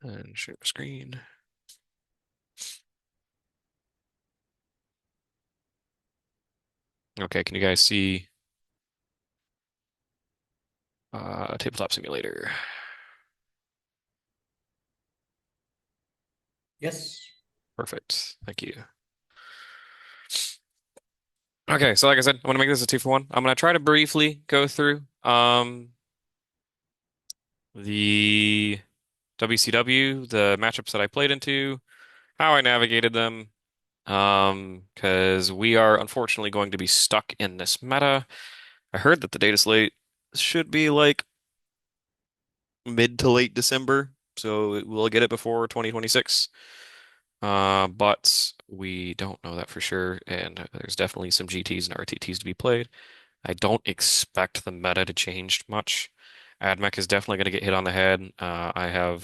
And share screen. Okay, can you guys see Tabletop Simulator? Yes. Perfect. Thank you. Okay, so like I said, I'm gonna make this a two for one. I'm gonna try to briefly go through the WCW, the matchups that I played into, how I navigated them, because we are unfortunately going to be stuck in this meta. I heard that the data slate should be like mid to late December, so we'll get it before 2026. But we don't know that for sure, and there's definitely some GTs and RTTs to be played. I don't expect the meta to change much. Admech is definitely going to get hit on the head. I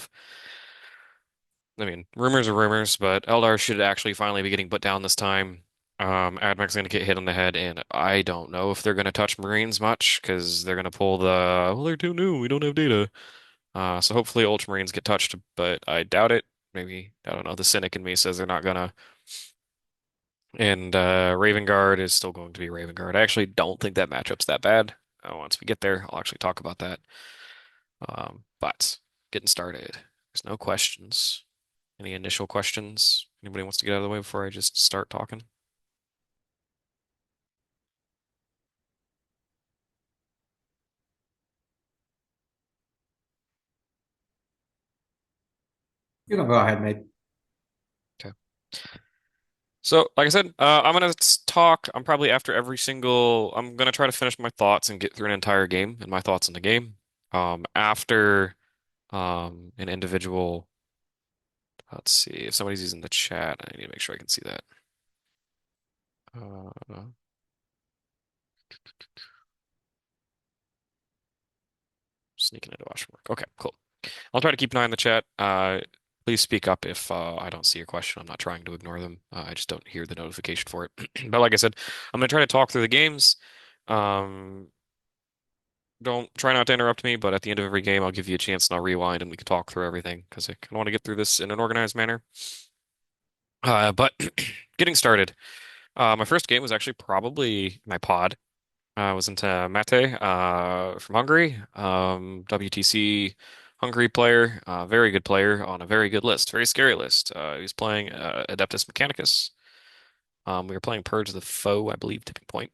mean, rumors are rumors, but Eldar should actually finally be getting put down this time. Admech's going to get hit on the head, and I don't know if they're going to touch Marines much because they're going to pull well, they're too new. We don't have data. So hopefully Ultramarines get touched, but I doubt it. Maybe, I don't know. The cynic in me says they're not gonna. And Ravenguard is still going to be Ravenguard. I actually don't think that matchup's that bad. Once we get there, I'll actually talk about that. But getting started. There's no questions. Any initial questions? Anybody wants to get out of the way before I just start talking? You can go ahead, mate. Okay. So, like I said, I'm gonna talk. I'm probably after every single. I'm gonna try to finish my thoughts and get through an entire game and my thoughts on the game. After an individual. Let's see if somebody's using the chat. I need to make sure I can see that. Uh, Sneaking into watch work. Okay, cool. I'll try to keep an eye on the chat. Please speak up if I don't see your question. I'm not trying to ignore them. I just don't hear the notification for it. But like I said, I'm gonna try to talk through the games. Um, don't try not to interrupt me, but at the end of every game, I'll give you a chance and I'll rewind and we can talk through everything because I kind of want to get through this in an organized manner. But getting started. My first game was actually probably my pod. I was into Mate from Hungary, WTC Hungary player, very good player on a very good list, very scary list. He was playing Adeptus Mechanicus. We were playing Purge the Foe, I believe, Tipping Point.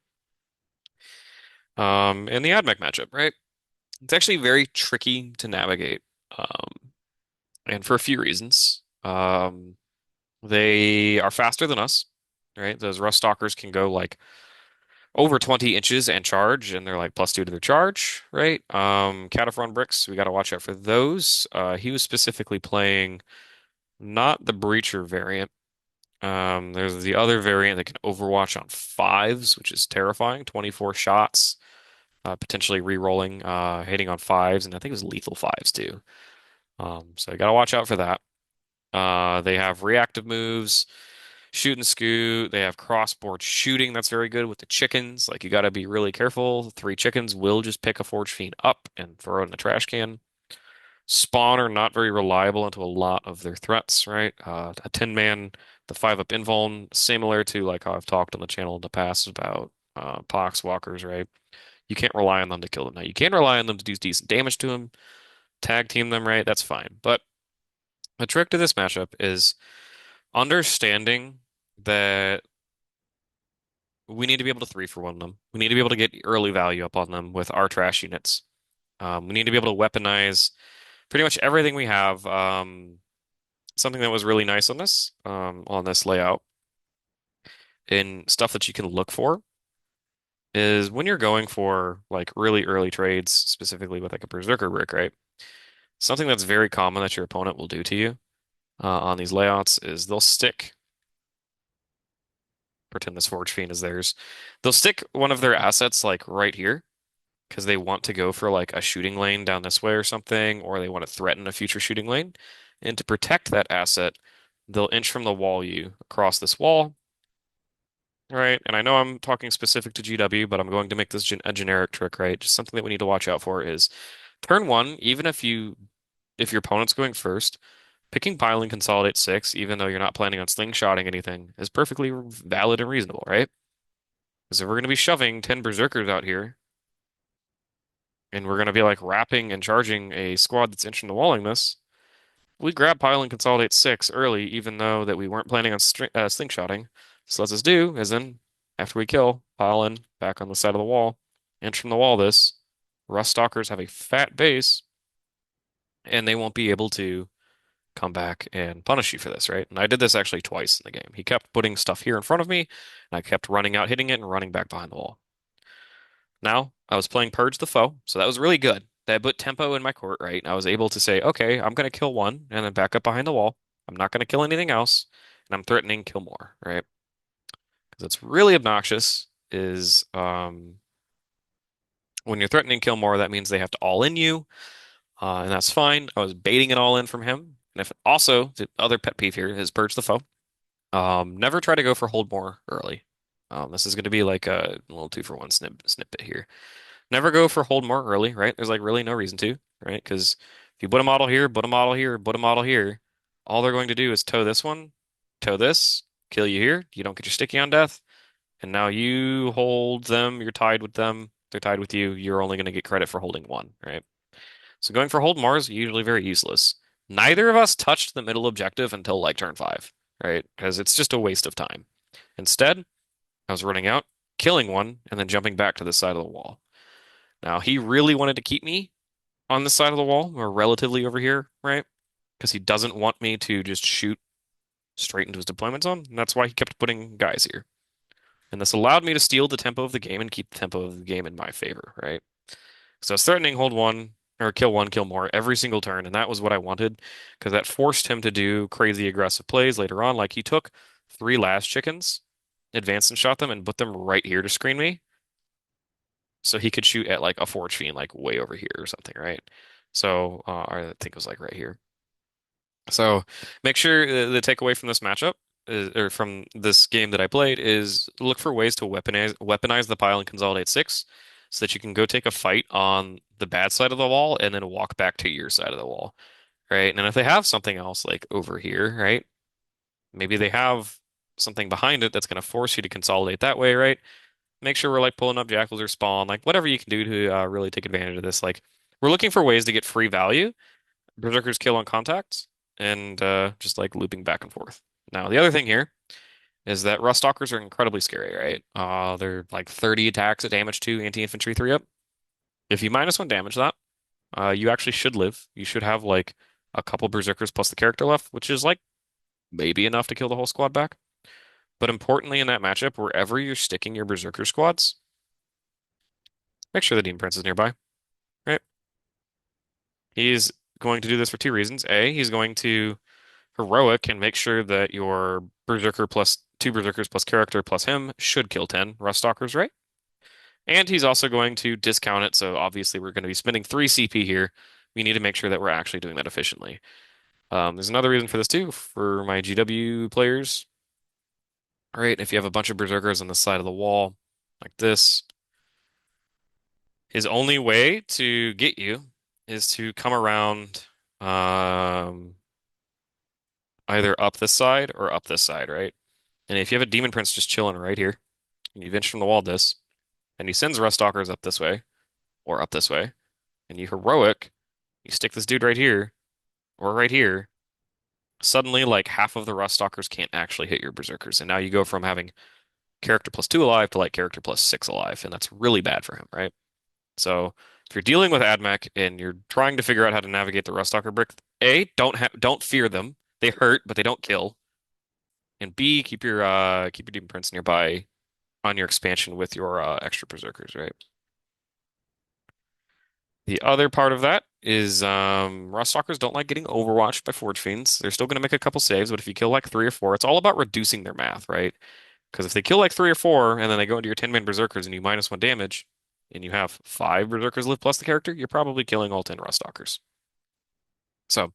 In the Admech matchup, right? It's actually very tricky to navigate, and for a few reasons. They are faster than us, right? Those Rust Stalkers can go like over 20 inches and charge, and they're like +2 to their charge, right? Cataphren bricks, we got to watch out for those. He was specifically playing not the Breacher variant. There's the other variant that can overwatch on fives, which is terrifying. 24 shots, potentially re-rolling, hitting on fives, and I think it was lethal fives too. So you got to watch out for that. They have reactive moves. Shoot and scoot. They have crossboard shooting that's very good with the chickens. Like you got to be really careful. Three chickens will just pick a Forge Fiend up and throw it in the trash can. Spawn are not very reliable into a lot of their threats, right? A 10-man, the 5-up invuln, similar to like how I've talked on the channel in the past about pox walkers, right? You can't rely on them to kill them. Now you can rely on them to do decent damage to them, tag team them, right? That's fine. But the trick to this matchup is understanding that we need to be able to 3-for-1 them. We need to be able to get early value up on them with our trash units. We need to be able to weaponize pretty much everything we have. Something that was really nice on this layout, and stuff that you can look for is when you're going for like really early trades, specifically with like a Berserker brick, right? Something that's very common that your opponent will do to you on these layouts is they'll stick, pretend this Forge Fiend is theirs. They'll stick one of their assets like right here because they want to go for like a shooting lane down this way or something, or they want to threaten a future shooting lane. And to protect that asset, they'll inch from the wall you across this wall, right? And I know I'm talking specific to GW, but I'm going to make this a generic trick, right? Just something that we need to watch out for is turn one, even if your opponent's going first, Picking pile and consolidate 6, even though you're not planning on slingshotting anything, is perfectly valid and reasonable, right? Because if we're going to be shoving 10 berserkers out here, and we're going to be like wrapping and charging a squad that's inching the walling this, we grab pile and consolidate 6 early, even though that we weren't planning on slingshotting. So lets us do is then, after we kill, pile in back on the side of the wall, inch from the wall this. Rust Stalkers have a fat base, and they won't be able to come back and punish you for this, right? And I did this actually twice in the game. He kept putting stuff here in front of me, and I kept running out, hitting it, and running back behind the wall. Now, I was playing Purge the Foe, so that was really good. That put tempo in my court, right? I was able to say, okay, I'm going to kill one and then back up behind the wall. I'm not going to kill anything else, and I'm threatening kill more, right? Because it's really obnoxious is when you're threatening kill more, that means they have to all in you, and that's fine. I was baiting it all in from him. And if also, the other pet peeve here is Purge the Foe. Never try to go for hold more early. This is going to be like a little two for one snippet here. Never go for hold more early, right? There's like really no reason to, right? Because if you put a model here, put a model here, put a model here, all they're going to do is tow this one, tow this, kill you here. You don't get your sticky on death, and now you hold them. You're tied with them. They're tied with you. You're only going to get credit for holding one, right? So going for hold more is usually very useless. Neither of us touched the middle objective until like turn 5, right? Because it's just a waste of time. Instead, I was running out, killing one, and then jumping back to the side of the wall. Now, he really wanted to keep me on this side of the wall, or relatively over here, right? Because he doesn't want me to just shoot straight into his deployment zone, and that's why he kept putting guys here. And this allowed me to steal the tempo of the game and keep the tempo of the game in my favor, right? So I was threatening hold one, kill more every single turn, and that was what I wanted, because that forced him to do crazy aggressive plays later on. Like he took 3 last chickens, advanced and shot them, and put them right here to screen me, so he could shoot at like a Forge Fiend like way over here or something, right? So I think it was like right here. So make sure the takeaway from this matchup or from this game that I played is look for ways to weaponize the pile and consolidate 6 so that you can go take a fight on the bad side of the wall and then walk back to your side of the wall, right? And if they have something else like over here, right? Maybe they have something behind it that's going to force you to consolidate that way, right? Make sure we're like pulling up jackals or spawn, like whatever you can do to really take advantage of this. Like we're looking for ways to get free value. Berserkers kill on contact, and just like looping back and forth. Now, the other thing here is that Rust Stalkers are incredibly scary, right? They're like 30 attacks at damage 2, anti-infantry 3 up. If you -1 damage that, you actually should live. You should have like a couple Berserkers plus the character left, which is like maybe enough to kill the whole squad back. But importantly in that matchup, wherever you're sticking your Berserker squads, make sure the Demon Prince is nearby, right? He's going to do this for 2 reasons. A, he's going to heroic and make sure that your berserker plus 2 berserkers plus character plus him should kill 10 rust stalkers, right? And he's also going to discount it. So obviously we're going to be spending 3 CP here. We need to make sure that we're actually doing that efficiently. There's another reason for this too, for my GW players. All right, if you have a bunch of berserkers on the side of the wall like this, his only way to get you is to come around either up this side or up this side, right? And if you have a Demon Prince just chilling right here, and you venture from the wall this, and he sends Rust Stalkers up this way, or up this way, and you heroic, you stick this dude right here, or right here, suddenly like half of the Rust Stalkers can't actually hit your Berserkers. And now you go from having character plus 2 alive to like character plus 6 alive, and that's really bad for him, right? So if you're dealing with Admech and you're trying to figure out how to navigate the Rust Stalker brick, A, don't fear them. They hurt, but they don't kill. And B, keep your Demon Prince nearby on your expansion with your extra berserkers, right? The other part of that is Rostalkers don't like getting overwatched by Forge Fiends. They're still going to make a couple saves, but if you kill like 3 or 4, it's all about reducing their math, right? Because if they kill like 3 or 4 and then they go into your 10-man berserkers and you -1 damage, and you have 5 berserkers live plus the character, you're probably killing all 10 Rostalkers. So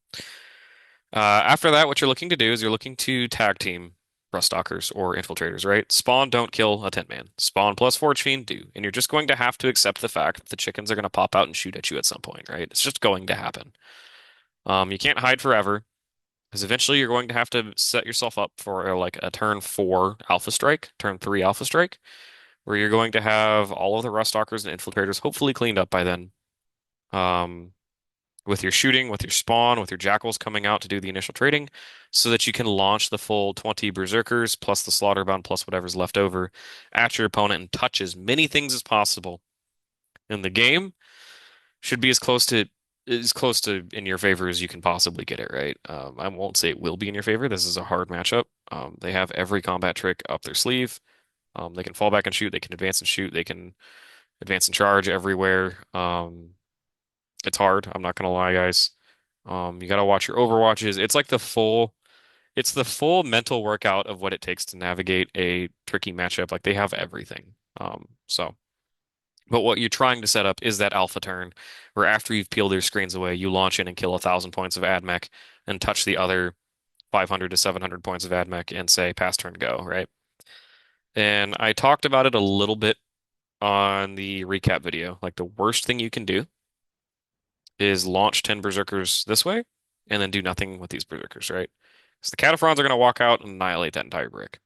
after that, what you're looking to do is you're looking to tag team Ruststalkers or infiltrators, right? Spawn don't kill a 10-man. Spawn plus Forge Fiend do. And you're just going to have to accept the fact that the chickens are going to pop out and shoot at you at some point, right? It's just going to happen. You can't hide forever. Because eventually you're going to have to set yourself up for like a turn 4 Alpha Strike, turn 3 Alpha Strike, where you're going to have all of the Rust Stalkers and Infiltrators hopefully cleaned up by then. Um, with your shooting, with your spawn, with your Jackals coming out to do the initial trading, so that you can launch the full 20 Berserkers plus the Slaughterbound plus whatever's left over at your opponent and touch as many things as possible. And the game should be as close to in your favor as you can possibly get it, right? I won't say it will be in your favor. This is a hard matchup. They have every combat trick up their sleeve. They can fall back and shoot. They can advance and shoot. They can advance and charge everywhere. It's hard. I'm not gonna lie, guys. You gotta watch your overwatches. It's the full mental workout of what it takes to navigate a tricky matchup. Like they have everything. But what you're trying to set up is that alpha turn, where after you've peeled your screens away, you launch in and kill 1,000 points of Admech and touch the other 500 to 700 points of Admech and say pass turn go, right? And I talked about it a little bit on the recap video. Like the worst thing you can do is launch 10 Berserkers this way and then do nothing with these Berserkers, right? Because the Cataphrons are going to walk out and annihilate that entire brick.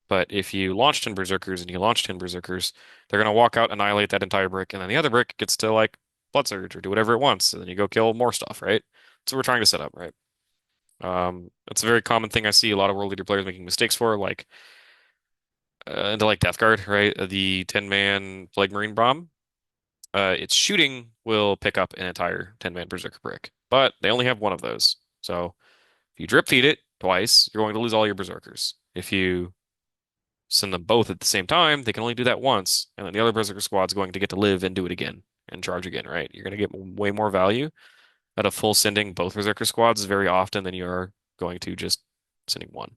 But if you launch 10 Berserkers and you launch 10 Berserkers, they're going to walk out, annihilate that entire brick, and then the other brick gets to like Blood Surge or do whatever it wants, and then you go kill more stuff, right? That's what we're trying to set up, right? It's a very common thing I see a lot of World Leader players making mistakes for, like into like Death Guard, right? The 10-man Plague Marine Bomb. Its shooting will pick up an entire 10-man Berserker brick, but they only have one of those. So if you drip feed it twice, you're going to lose all your Berserkers. If you send them both at the same time, they can only do that once, and then the other Berserker squad's going to get to live and do it again and charge again, right? You're going to get way more value out of full sending both Berserker squads very often than you are going to just sending one.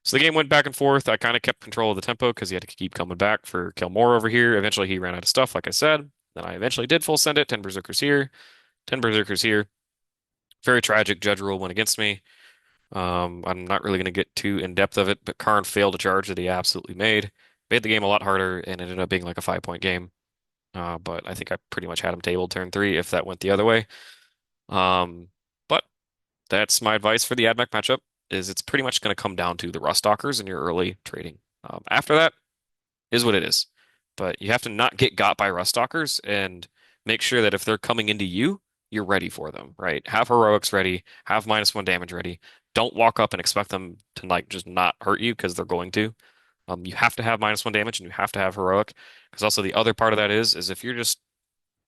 So the game went back and forth. I kind of kept control of the tempo because he had to keep coming back for kill more over here. Eventually he ran out of stuff, like I said. Then I eventually did full send it. 10 Berserkers here, 10 Berserkers here. Very tragic. Judge rule went against me. I'm not really going to get too in depth of it, but Khorne failed a charge that he absolutely made the game a lot harder and ended up being like a 5 point game. But I think I pretty much had him tabled turn 3 if that went the other way. But that's my advice for the Admech matchup is it's pretty much going to come down to the Rust Stalkers and your early trading. After that is what it is. But you have to not get got by Rust Stalkers and make sure that if they're coming into you, you're ready for them, right? Have heroics ready, have -1 damage ready. Don't walk up and expect them to like just not hurt you because they're going to. You have to have -1 damage and you have to have heroic. Because also the other part of that is if you're just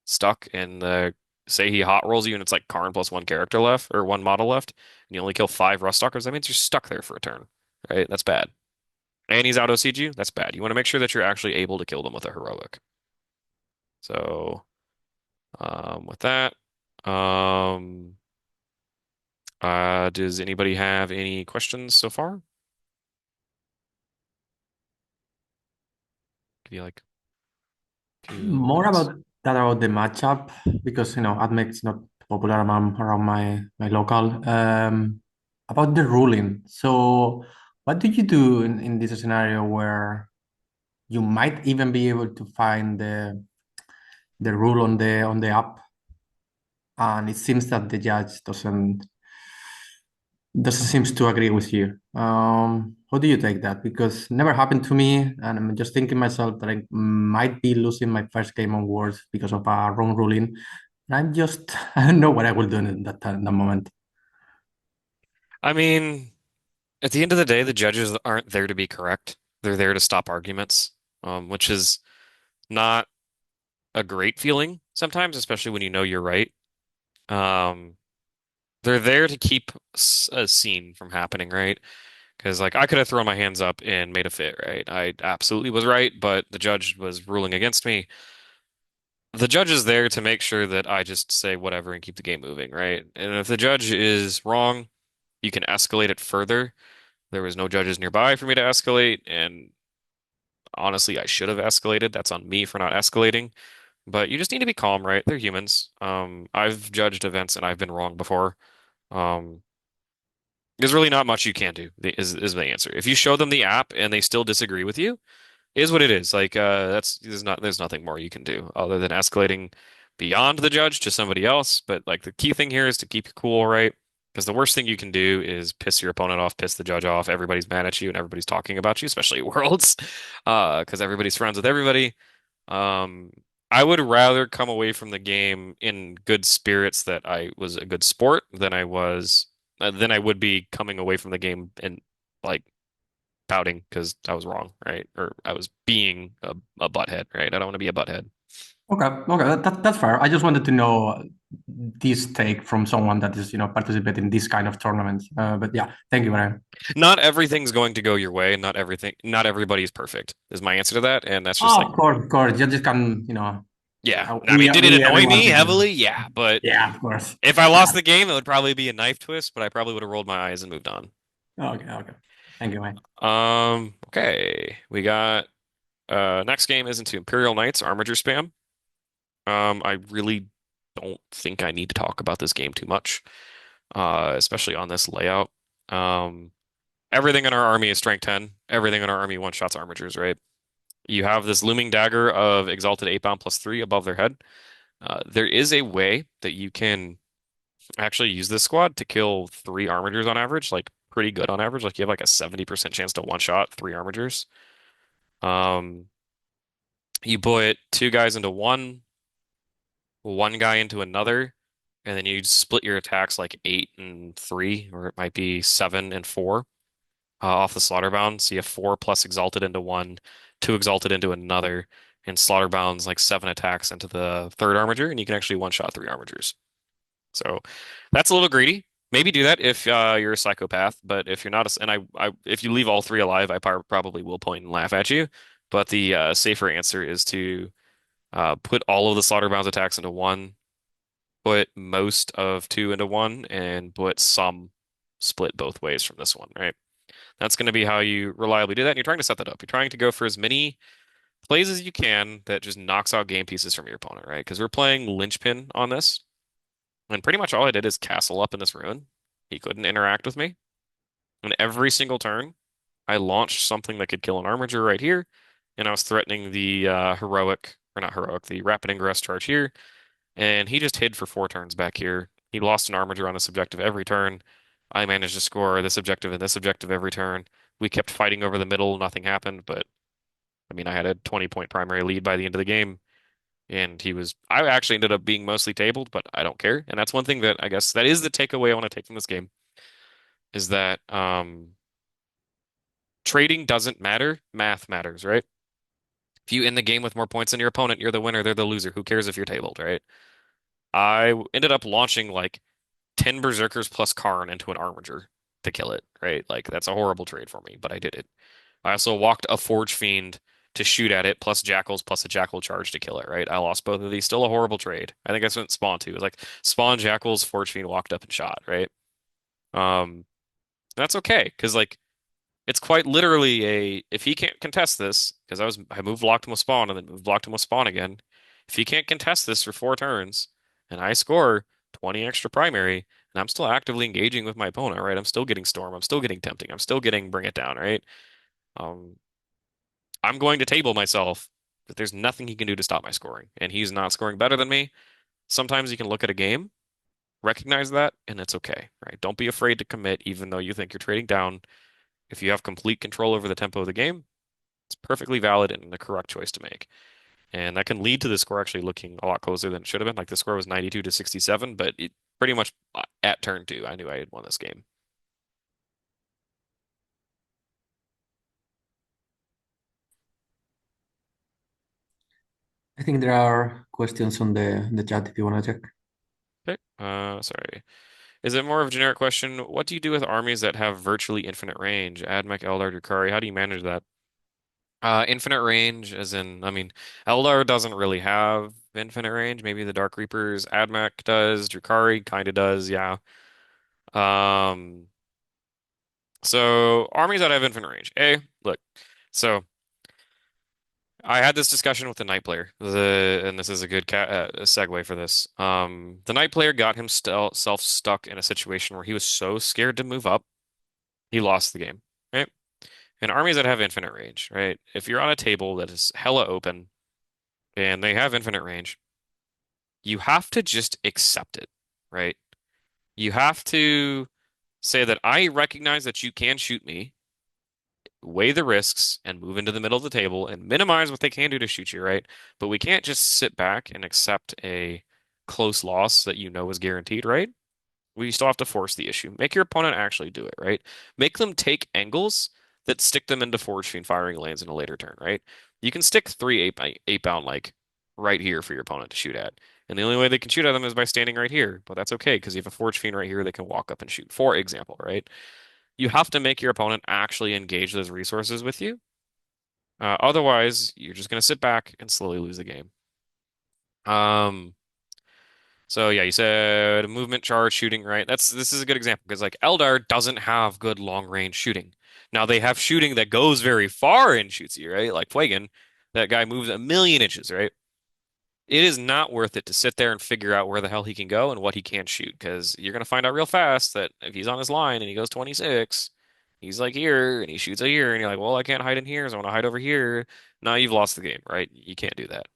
stuck in the say he hot rolls you and it's like Karn plus one character left or one model left, and you only kill 5 Rust Stalkers, that means you're stuck there for a turn, right? That's bad. And he's out OC'd you, that's bad. You want to make sure that you're actually able to kill them with a heroic. So, with that, um, does anybody have any questions so far? Give you like 2 minutes. More about the matchup because Admech is not popular around my local. About the ruling. So, what do you do in this scenario where you might even be able to find the rule on the app, and it seems that the judge doesn't seems to agree with you. How do you take that? Because it never happened to me, and I'm just thinking myself that I might be losing my first game on Worlds because of a wrong ruling. And I'm just I don't know what I will do in that time, that moment. I mean, at the end of the day, the judges aren't there to be correct. They're there to stop arguments, which is not a great feeling sometimes, especially when you know you're right. Um, they're there to keep a scene from happening, right? Because like I could have thrown my hands up and made a fit, right? I absolutely was right, but the judge was ruling against me. The judge is there to make sure that I just say whatever and keep the game moving, right? And if the judge is wrong, you can escalate it further. There was no judges nearby for me to escalate, and honestly, I should have escalated. That's on me for not escalating. But you just need to be calm, right? They're humans. I've judged events and I've been wrong before. Um, there's really not much you can do, is the answer. If you show them the app and they still disagree with you, is what it is. Like there's nothing more you can do other than escalating beyond the judge to somebody else. But like the key thing here is to keep your cool, right? Because the worst thing you can do is piss your opponent off, piss the judge off. Everybody's mad at you and everybody's talking about you, especially at Worlds, because everybody's friends with everybody. Um, I would rather come away from the game in good spirits that I was a good sport than I would be coming away from the game and like pouting because I was wrong, right? Or I was being a butthead, right? I don't want to be a butthead. Okay, okay, that's fair. I just wanted to know this take from someone that is, participating in this kind of tournaments. But yeah, thank you, Brian. Not everything's going to go your way. Not everybody's perfect is my answer to that. And that's just Oh, like, of course, of course. You just can, yeah. I mean, we did it we annoy everyone me can do. heavily? Yeah. But Yeah, of course. if I Yeah. lost the game, it would probably be a knife twist, but I probably would have rolled my eyes and moved on. Okay, okay. Thank you, man. Okay. We got next game is into Imperial Knights Armiger spam. I really don't think I need to talk about this game too much, especially on this layout. Um, everything in our army is strength 10. Everything in our army one-shots armigers, right? You have this looming dagger of Exalted 8 bound +3 above their head. There is a way that you can actually use this squad to kill 3 armigers on average, like pretty good on average. Like you have like a 70% chance to one-shot 3 armigers. Um, you put 2 guys into one guy into another, and then you split your attacks like 8 and 3, or it might be 7 and 4 off the Slaughterbound. So you have 4 plus Exalted into one, 2 Exalted into another, and Slaughterbound's like 7 attacks into the third Armiger, and you can actually one-shot 3 Armigers. So that's a little greedy. Maybe do that if you're a psychopath, but if you're not, if you leave all 3 alive, I probably will point and laugh at you. But the safer answer is to put all of the Slaughterbound's attacks into one, put most of 2 into one, and put some split both ways from this one, right? That's going to be how you reliably do that. And you're trying to set that up. You're trying to go for as many plays as you can that just knocks out game pieces from your opponent, right? Because we're playing linchpin on this, and pretty much all I did is castle up in this ruin. He couldn't interact with me. And every single turn, I launched something that could kill an Armiger right here, and I was threatening the heroic, or not heroic, the rapid ingress charge here, and he just hid for 4 turns back here. He lost an Armiger on this objective every turn. I managed to score this objective and this objective every turn. We kept fighting over the middle, nothing happened, but I mean, I had a 20-point primary lead by the end of the game, and I actually ended up being mostly tabled, but I don't care. And that's one thing that I guess that is the takeaway I want to take from this game is that trading doesn't matter, math matters, right? If you end the game with more points than your opponent, you're the winner, they're the loser. Who cares if you're tabled, right? I ended up launching like 10 Berserkers plus Khorne into an Armiger to kill it, right? Like that's a horrible trade for me, but I did it. I also walked a Forge Fiend to shoot at it, plus Jackals, plus a Jackal charge to kill it, right? I lost both of these. Still a horrible trade. I think I spent Spawn too. It was like Spawn, Jackals, Forge Fiend, walked up and shot, right? Um, that's okay, because like it's quite literally if he can't contest this, because I moved locked him with Spawn and then moved locked him with Spawn again. If he can't contest this for 4 turns and I score 20 extra primary and I'm still actively engaging with my opponent, right? I'm still getting Storm, I'm still getting Tempting, I'm still getting Bring It Down, right? Um, I'm going to table myself that there's nothing he can do to stop my scoring, and he's not scoring better than me. Sometimes you can look at a game, recognize that, and it's okay, right? Don't be afraid to commit, even though you think you're trading down. If you have complete control over the tempo of the game, it's perfectly valid and the correct choice to make. And that can lead to the score actually looking a lot closer than it should have been. Like the score was 92 to 67, but it pretty much at turn 2, I knew I had won this game. I think there are questions on the chat if you want to check. Okay. Sorry. Is it more of a generic question? What do you do with armies that have virtually infinite range? Admech, Eldar, Drukhari, how do you manage that? Infinite range, as in, I mean, Eldar doesn't really have infinite range. Maybe the Dark Reapers, Admech does, Drukhari kind of does, yeah. Um, so armies that have infinite range. Look, so I had this discussion with the Knight player, and this is a good segue for this. The Knight player got himself stuck in a situation where he was so scared to move up, he lost the game, right? And armies that have infinite range, right? If you're on a table that is hella open and they have infinite range, you have to just accept it, right? You have to say that I recognize that you can shoot me, weigh the risks, and move into the middle of the table and minimize what they can do to shoot you, right? But we can't just sit back and accept a close loss that you know is guaranteed, right? We still have to force the issue. Make your opponent actually do it, right? Make them take angles that stick them into forge fiend firing lanes in a later turn, right? You can stick three eight bound like right here for your opponent to shoot at. And the only way they can shoot at them is by standing right here. But that's okay because you have a forge fiend right here they can walk up and shoot, for example, right? You have to make your opponent actually engage those resources with you. Otherwise, you're just going to sit back and slowly lose the game. Um, So yeah, you said movement, charge, shooting, right? This is a good example because like Eldar doesn't have good long range shooting. Now they have shooting that goes very far and shoots you, right? Like Fuegan, that guy moves a million inches, right? It is not worth it to sit there and figure out where the hell he can go and what he can shoot because you're gonna find out real fast that if he's on his line and he goes 26, he's like here and he shoots a here and you're like, well, I can't hide in here, so I want to hide over here. Now you've lost the game, right? You can't do that.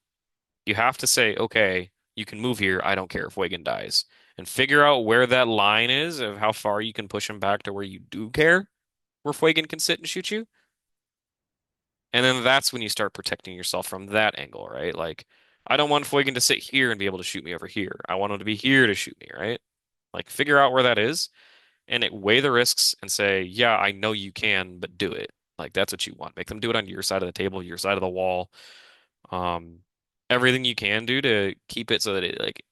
You have to say, okay, you can move here. I don't care if Wigan dies. And figure out where that line is of how far you can push him back to where you do care, where Fuegan can sit and shoot you. And then that's when you start protecting yourself from that angle, right? Like, I don't want Fuegan to sit here and be able to shoot me over here. I want him to be here to shoot me, right? Like, figure out where that is and weigh the risks and say, yeah, I know you can, but do it. Like, that's what you want. Make them do it on your side of the table, your side of the wall. Um, Everything you can do to keep it so that it like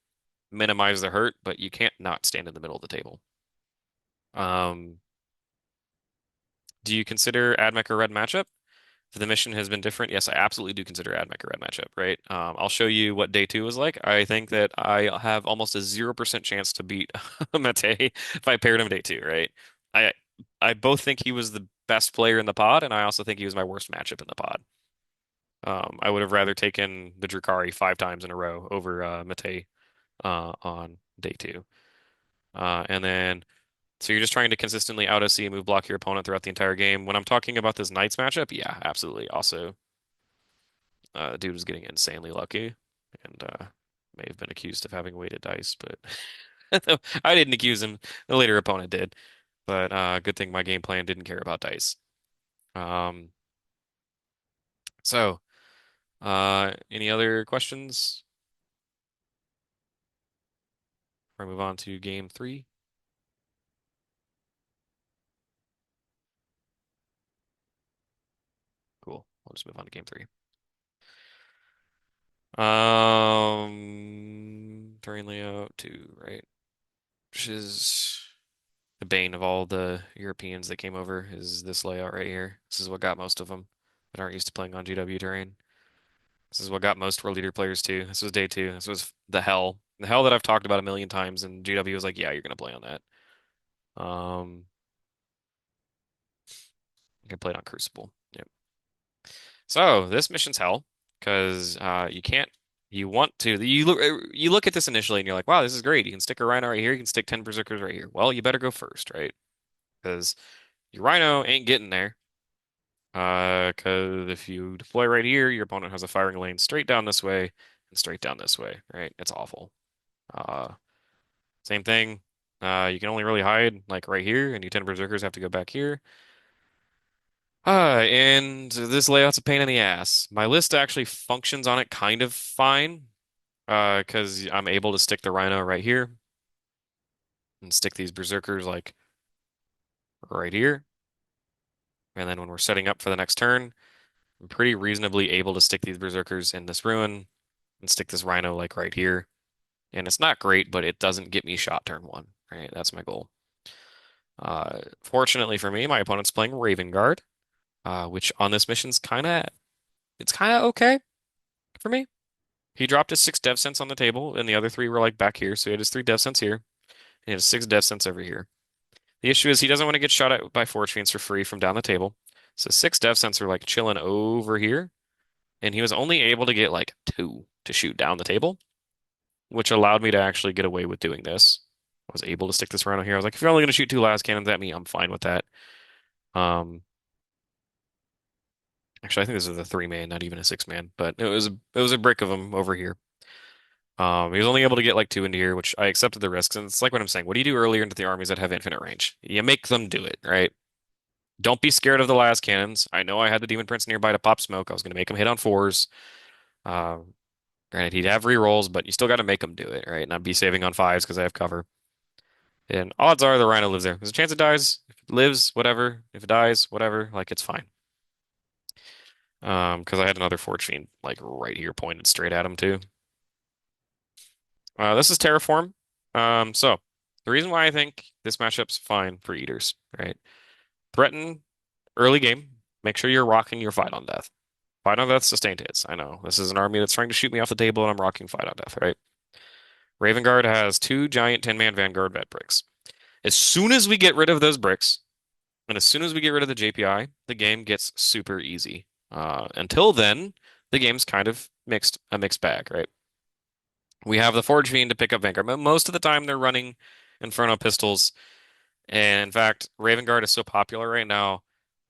minimize the hurt, but you can't not stand in the middle of the table. Um, do you consider Admech a red matchup? If the mission has been different, yes, I absolutely do consider Admech a red matchup, right? I'll show you what day two was like. I think that I have almost a 0% chance to beat Mate if I paired him day two, right? I I both think he was the best player in the pod, and I also think he was my worst matchup in the pod. I would have rather taken the Drukhari 5 times in a row over Mate on day two. And then So you're just trying to consistently out OC and move block your opponent throughout the entire game. When I'm talking about this Knights matchup, yeah, absolutely. Also, dude was getting insanely lucky and may have been accused of having weighted dice, but I didn't accuse him. The later opponent did. But good thing my game plan didn't care about dice. Um, so, any other questions before I move on to game three? Cool. We'll just move on to game three. Terrain layout two, right? Which is the bane of all the Europeans that came over is this layout right here. This is what got most of them that aren't used to playing on GW terrain. This is what got most World Leader players too. This was day two. This was the hell. The hell that I've talked about a million times, and GW was like, yeah, you're gonna play on that. You can play it on Crucible. Yep. So this mission's hell because you can't. You want to. You look at this initially and you're like, wow, this is great. You can stick a Rhino right here. You can stick 10 Berserkers right here. Well, you better go first, right? Because your Rhino ain't getting there. Because if you deploy right here, your opponent has a firing lane straight down this way and straight down this way, right? It's awful. Uh, Same thing. You can only really hide like right here, and you 10 Berserkers have to go back here. And this layout's a pain in the ass. My list actually functions on it kind of fine, because I'm able to stick the Rhino right here and stick these Berserkers like right here. And then when we're setting up for the next turn, I'm pretty reasonably able to stick these Berserkers in this ruin and stick this Rhino like right here. And it's not great, but it doesn't get me shot turn one, right? That's my goal. Fortunately for me, my opponent's playing Ravenguard, which on this mission's it's kind of okay for me. He dropped his 6 dev cents on the table, and the other three were like back here. So he had his 3 dev cents here, and he had his 6 dev cents over here. The issue is he doesn't want to get shot at by Forge Fiends for free from down the table. So 6 dev cents are like chilling over here, and he was only able to get like two to shoot down the table, which allowed me to actually get away with doing this. I was able to stick this Rhino here. I was like, if you're only going to shoot 2 las cannons at me, I'm fine with that. Um, Actually, I think this is a 3 man, not even a 6 man, but it was a brick of them over here. He was only able to get like two into here, which I accepted the risks. And it's like what I'm saying. What do you do earlier into the armies that have infinite range? You make them do it, right? Don't be scared of the last cannons. I know I had the Demon Prince nearby to pop smoke. I was going to make him hit on fours. Uh, Granted, he'd have rerolls, but you still got to make him do it, right? And I'd be saving on fives because I have cover. And odds are the Rhino lives there. There's a chance it dies. If it lives, whatever. If it dies, whatever. Like it's fine. Because I had another Forge Fiend like right here pointed straight at him too. This is Terraform. So the reason why I think this matchup's fine for Eaters, right? Threaten early game. Make sure you're rocking your Fight on Death. Fight on Death sustained hits. I know this is an army that's trying to shoot me off the table, and I'm rocking Fight on Death, right? Ravenguard has two giant 10-man Vanguard vet bricks. As soon as we get rid of those bricks, and as soon as we get rid of the JPI, the game gets super easy. Until then, the game's kind of a mixed bag, right? We have the Forge Fiend to pick up Vanguard. But most of the time, they're running Inferno pistols. And in fact, Ravenguard is so popular right now.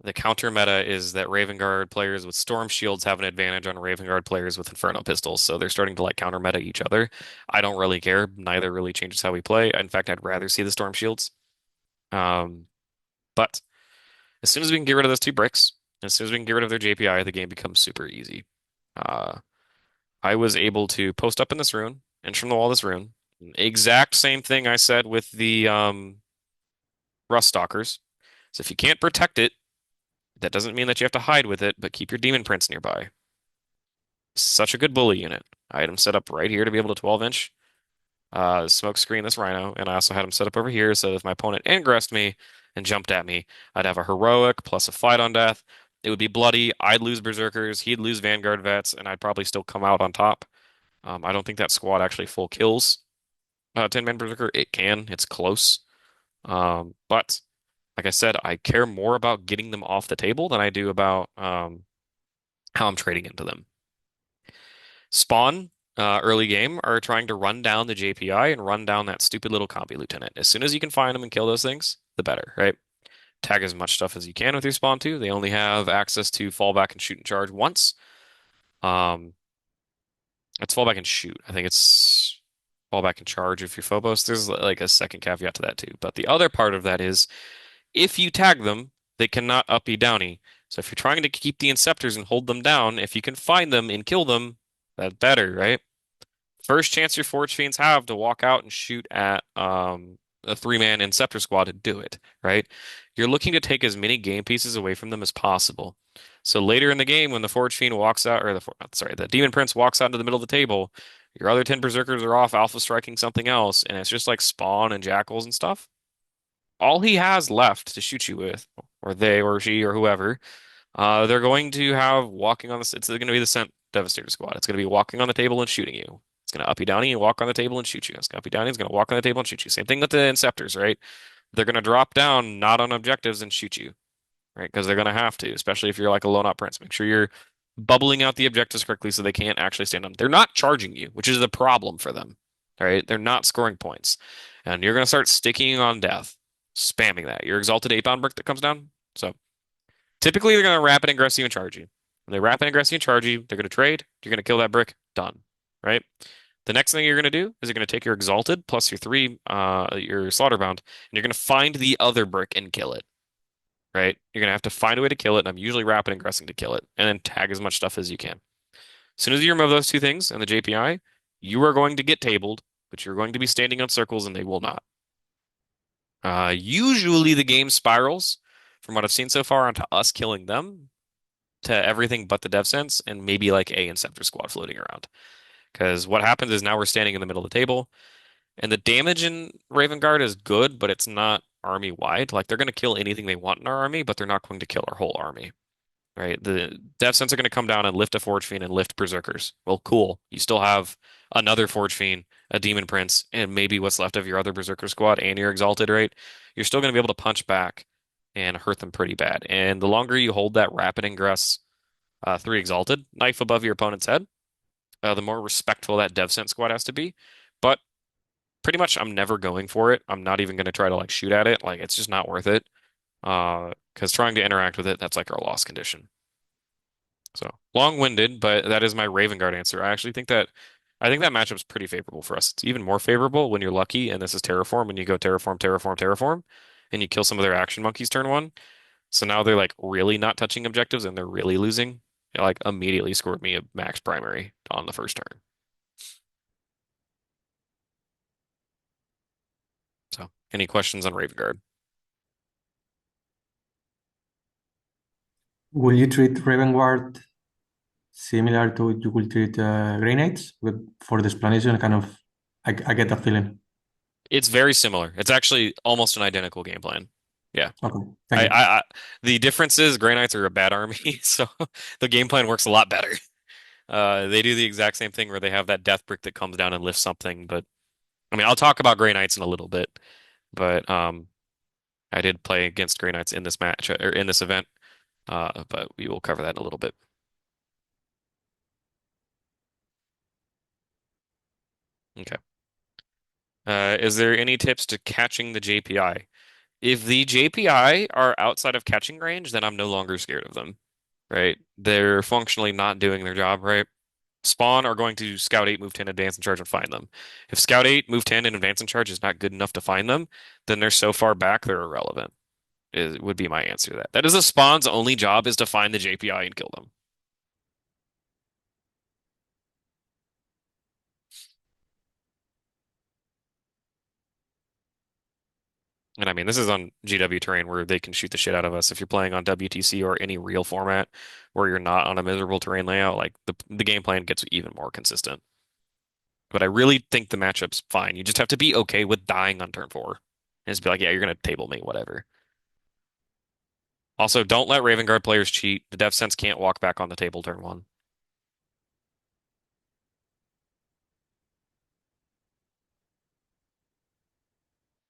The counter meta is that Ravenguard players with Storm Shields have an advantage on Ravenguard players with Inferno pistols. So they're starting to like counter meta each other. I don't really care. Neither really changes how we play. In fact, I'd rather see the Storm Shields. Um, but as soon as we can get rid of those two bricks, as soon as we can get rid of their JPI, the game becomes super easy. Uh, I was able to post up in this rune, inch from the wall this rune. Exact same thing I said with the Rust Stalkers. So if you can't protect it, that doesn't mean that you have to hide with it, but keep your Demon Prince nearby. Such a good bully unit. I had him set up right here to be able to 12 inch smoke screen this Rhino, and I also had him set up over here so if my opponent ingressed me and jumped at me, I'd have a heroic plus a fight on death. It would be bloody. I'd lose Berserkers, he'd lose Vanguard vets, and I'd probably still come out on top. I don't think that squad actually full kills 10-man Berserker. It can. It's close. But like I said, I care more about getting them off the table than I do about how I'm trading into them. Spawn, early game, are trying to run down the JPI and run down that stupid little combi lieutenant. As soon as you can find them and kill those things, the better, right? Tag as much stuff as you can with your spawn too. They only have access to fall back and shoot and charge once. Um, it's fall back and shoot. I think it's fall back and charge if you're Phobos. There's like a second caveat to that too. But the other part of that is if you tag them, they cannot uppy downy. So if you're trying to keep the Inceptors and hold them down, if you can find them and kill them, that's better, right? First chance your Forge Fiends have to walk out and shoot at a three-man Inceptor squad to do it, right? You're looking to take as many game pieces away from them as possible. So later in the game, when the Forge Fiend walks out, or the Demon Prince walks out into the middle of the table, your other 10 Berserkers are off alpha striking something else, and it's just like Spawn and Jackals and stuff. All he has left to shoot you with, or they or she or whoever, they're going to have walking on this. It's going to be the Scent Devastator squad. It's going to be walking on the table and shooting you. It's going to up you downy and walk on the table and shoot you. It's going to up you downy. It's going to walk on the table and shoot you. Same thing with the Inceptors, right? They're going to drop down not on objectives and shoot you, right? Because they're going to have to, especially if you're like a lone op prince. Make sure you're bubbling out the objectives correctly so they can't actually stand on. They're not charging you, which is the problem for them. All right, they're not scoring points, and you're going to start sticking on death, spamming that. Your exalted 8-bound brick that comes down. So typically, they're going to rapid aggressive and charge you. When they rapid aggressive and charge you, they're going to trade. You're going to kill that brick. Done. Right? The next thing you're going to do is you're going to take your exalted plus your your slaughterbound, and you're going to find the other brick and kill it. Right? You're going to have to find a way to kill it, and I'm usually rapid aggressing to kill it, and then tag as much stuff as you can. As soon as you remove those two things and the JPI, you are going to get tabled, but you're going to be standing on circles, and they will not. Usually the game spirals, from what I've seen so far, onto us killing them to everything but the dev sense and maybe like a Inceptor squad floating around. Because what happens is now we're standing in the middle of the table, and the damage in Ravenguard is good, but it's not army wide. Like they're going to kill anything they want in our army, but they're not going to kill our whole army. Right? The dev sense are going to come down and lift a Forge Fiend and lift Berserkers. Well, cool. You still have another Forge Fiend, a Demon Prince, and maybe what's left of your other Berserker squad and your Exalted, right? You're still going to be able to punch back and hurt them pretty bad. And the longer you hold that rapid ingress 3 Exalted knife above your opponent's head, the more respectful that dev sense squad has to be. But pretty much I'm never going for it. I'm not even going to try to like shoot at it. Like it's just not worth it. Because trying to interact with it, that's like our loss condition. So long-winded, but that is my Raven Guard answer. I actually think that I think that matchup's pretty favorable for us. It's even more favorable when you're lucky, and this is Terraform, and you go Terraform, Terraform, Terraform, and you kill some of their action monkeys turn one. So now they're like really not touching objectives, and they're really losing. It like immediately scored me a max primary on the first turn. So, any questions on Ravenguard? Will you treat Ravenguard similar to you will treat Grey Knights with for the explanation? Kind of, I get that feeling. It's very similar. It's actually almost an identical game plan. Yeah. Okay, thank you. The difference is Grey Knights are a bad army, so the game plan works a lot better. They do the exact same thing where they have that death brick that comes down and lifts something, but I mean, I'll talk about Grey Knights in a little bit, but I did play against Grey Knights in this match or in this event, but we will cover that in a little bit. Okay. Is there any tips to catching the JPI? If the JPI are outside of catching range, then I'm no longer scared of them, right? They're functionally not doing their job, right? Spawn are going to Scout 8, move 10, advance and charge and find them. If Scout 8, move 10, and advance and charge is not good enough to find them, then they're so far back they're irrelevant. Is would be my answer to that. That is a Spawn's only job is to find the JPI and kill them. And I mean, this is on GW terrain where they can shoot the shit out of us. If you're playing on WTC or any real format where you're not on a miserable terrain layout, like the game plan gets even more consistent. But I really think the matchup's fine. You just have to be okay with dying on turn four. And just be like, yeah, you're gonna table me, whatever. Also, don't let Ravenguard players cheat. The Death Sense can't walk back on the table turn one.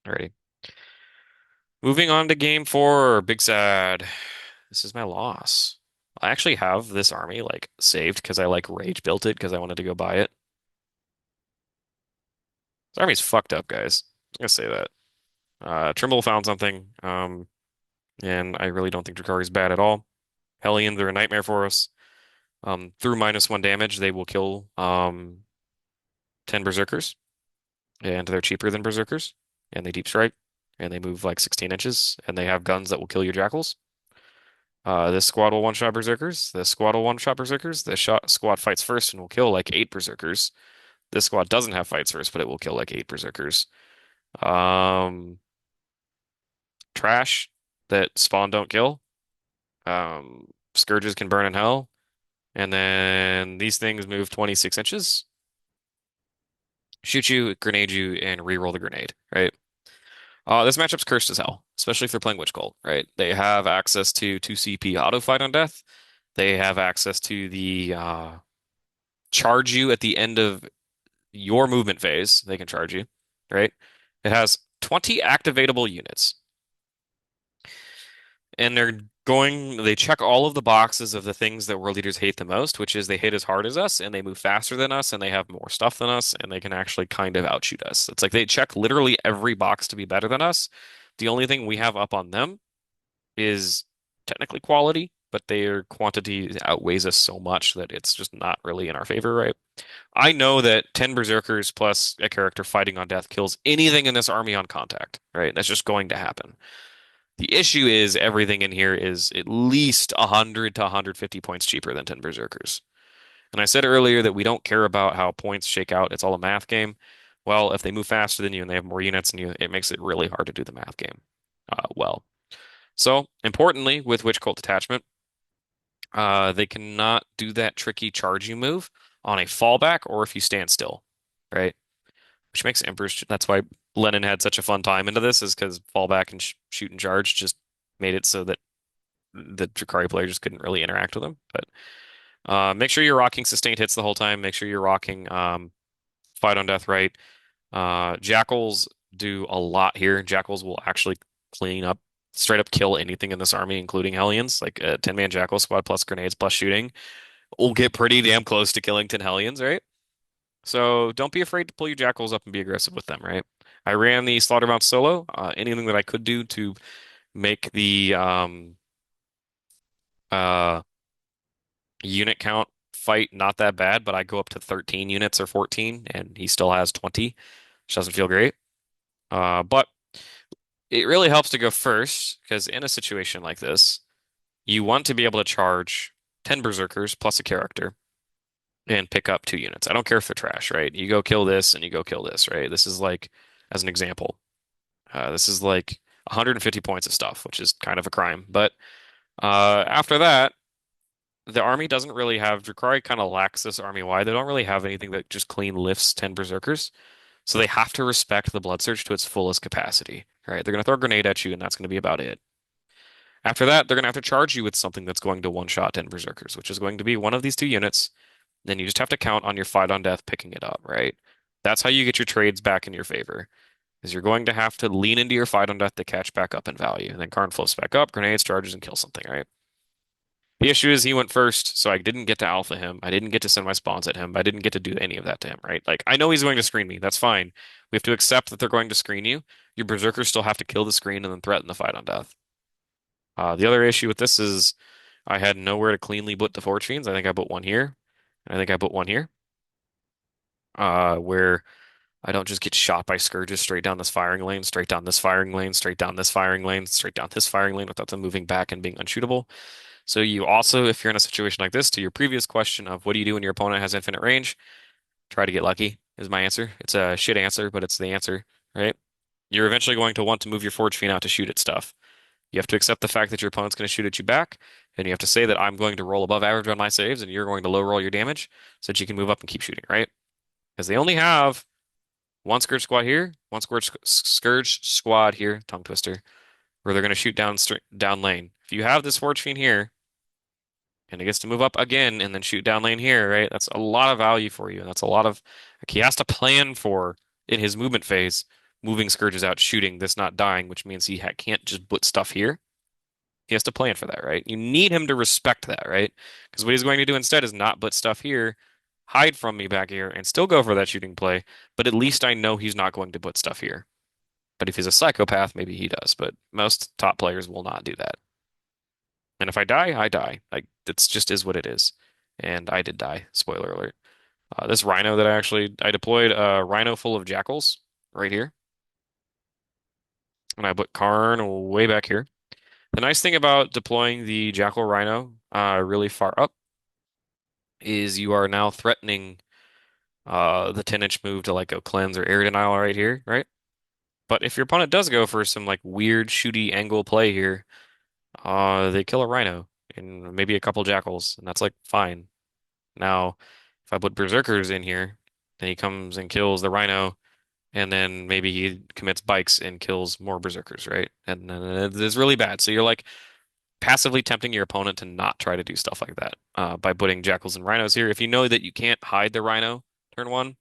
Alrighty. Moving on to game four, Big Sad. This is my loss. I actually have this army like saved because I like rage built it because I wanted to go buy it. This army's fucked up, guys. I'm gonna say that. Trimble found something, and I really don't think Drakari's bad at all. Hellions are a nightmare for us. Through -1 damage, they will kill 10 Berserkers, and they're cheaper than Berserkers, and they deep strike, and they move like 16 inches, and they have guns that will kill your Jackals. This squad will one-shot Berserkers. This squad will one-shot Berserkers. This squad fights first and will kill like 8 Berserkers. This squad doesn't have fights first, but it will kill like 8 Berserkers. Um, Trash that spawn don't kill. Scourges can burn in hell. And then these things move 26 inches, shoot you, grenade you, and re-roll the grenade, right? This matchup's cursed as hell, especially if they're playing Witch Cult, right? They have access to 2 CP auto fight on death. They have access to the charge you at the end of your movement phase. They can charge you, right? It has 20 activatable units. And they check all of the boxes of the things that world leaders hate the most, which is they hit as hard as us and they move faster than us and they have more stuff than us and they can actually kind of outshoot us. It's like they check literally every box to be better than us. The only thing we have up on them is technically quality, but their quantity outweighs us so much that it's just not really in our favor, right? I know that 10 Berserkers plus a character fighting on death kills anything in this army on contact, right? That's just going to happen. The issue is everything in here is at least 100 to 150 points cheaper than 10 Berserkers. And I said earlier that we don't care about how points shake out. It's all a math game. Well, if they move faster than you and they have more units than you, it makes it really hard to do the math game well. So, importantly, with Witch Cult Detachment, they cannot do that tricky charge you move on a fallback or if you stand still, right? Which makes Emperor's. That's why Lennon had such a fun time into this, is because fallback and sh shoot and charge just made it so that the Drakari player just couldn't really interact with them. But make sure you're rocking sustained hits the whole time. Make sure you're rocking fight on death right. Jackals do a lot here. Jackals will actually clean up, straight up kill anything in this army, including Hellions. Like a 10-man Jackal squad plus grenades plus shooting will get pretty damn close to killing 10 Hellions, right? So don't be afraid to pull your Jackals up and be aggressive with them, right? I ran the Slaughtermount solo. Anything that I could do to make the uh, unit count fight not that bad, but I go up to 13 units or 14, and he still has 20, which doesn't feel great. But it really helps to go first, because in a situation like this, you want to be able to charge 10 berserkers plus a character and pick up 2 units. I don't care if they're trash, right? You go kill this and you go kill this, right? This is like, as an example, this is like 150 points of stuff, which is kind of a crime. But after that, the army doesn't really have, Drukhari kind of lacks this army-wide. They don't really have anything that just clean lifts 10 berserkers. So they have to respect the Blood Surge to its fullest capacity, right? They're going to throw a grenade at you, and that's going to be about it. After that, they're going to have to charge you with something that's going to one-shot 10 berserkers, which is going to be one of these 2 units. Then you just have to count on your fight on death picking it up, right? That's how you get your trades back in your favor, is you're going to have to lean into your fight on death to catch back up in value. And then Khorne flips back up, grenades, charges, and kills something, right? The issue is he went first, so I didn't get to alpha him. I didn't get to send my spawns at him. I didn't get to do any of that to him, right? Like, I know he's going to screen me. That's fine. We have to accept that they're going to screen you. Your berserkers still have to kill the screen and then threaten the fight on death. The other issue with this is I had nowhere to cleanly put the Forge Fiends. I think I put one here. I think I put one here. Where I don't just get shot by Scourges straight down this firing lane, straight down this firing lane, straight down this firing lane, straight down this firing lane without them moving back and being unshootable. So you also, if you're in a situation like this, to your previous question of what do you do when your opponent has infinite range, try to get lucky is my answer. It's a shit answer, but it's the answer, right? You're eventually going to want to move your Forge Fiend out to shoot at stuff. You have to accept the fact that your opponent's going to shoot at you back, and you have to say that I'm going to roll above average on my saves, and you're going to low roll your damage so that you can move up and keep shooting, right? Because they only have one Scourge Squad here, one Scourge Squad here, tongue twister, where they're going to shoot down lane. If you have this Forge Fiend here, and it gets to move up again and then shoot down lane here, right? That's a lot of value for you, and that's a lot of like he has to plan for in his movement phase, moving Scourges out, shooting this not dying, which means he can't just put stuff here. He has to plan for that, right? You need him to respect that, right? Because what he's going to do instead is not put stuff here, hide from me back here, and still go for that shooting play. But at least I know he's not going to put stuff here. But if he's a psychopath, maybe he does. But most top players will not do that. And if I die, I die. Like that's just is what it is. And I did die. Spoiler alert. This Rhino that I deployed a Rhino full of jackals right here, and I put Khorne way back here. The nice thing about deploying the Jackal Rhino really far up is you are now threatening the 10-inch move to like go cleanse or area denial right here, right? But if your opponent does go for some like weird shooty angle play here, they kill a Rhino and maybe a couple Jackals, and that's like fine. Now, if I put Berserkers in here, then he comes and kills the Rhino, and then maybe he commits bikes and kills more Berserkers, right? And then it's really bad. So you're like passively tempting your opponent to not try to do stuff like that by putting Jackals and Rhinos here. If you know that you can't hide the Rhino turn one,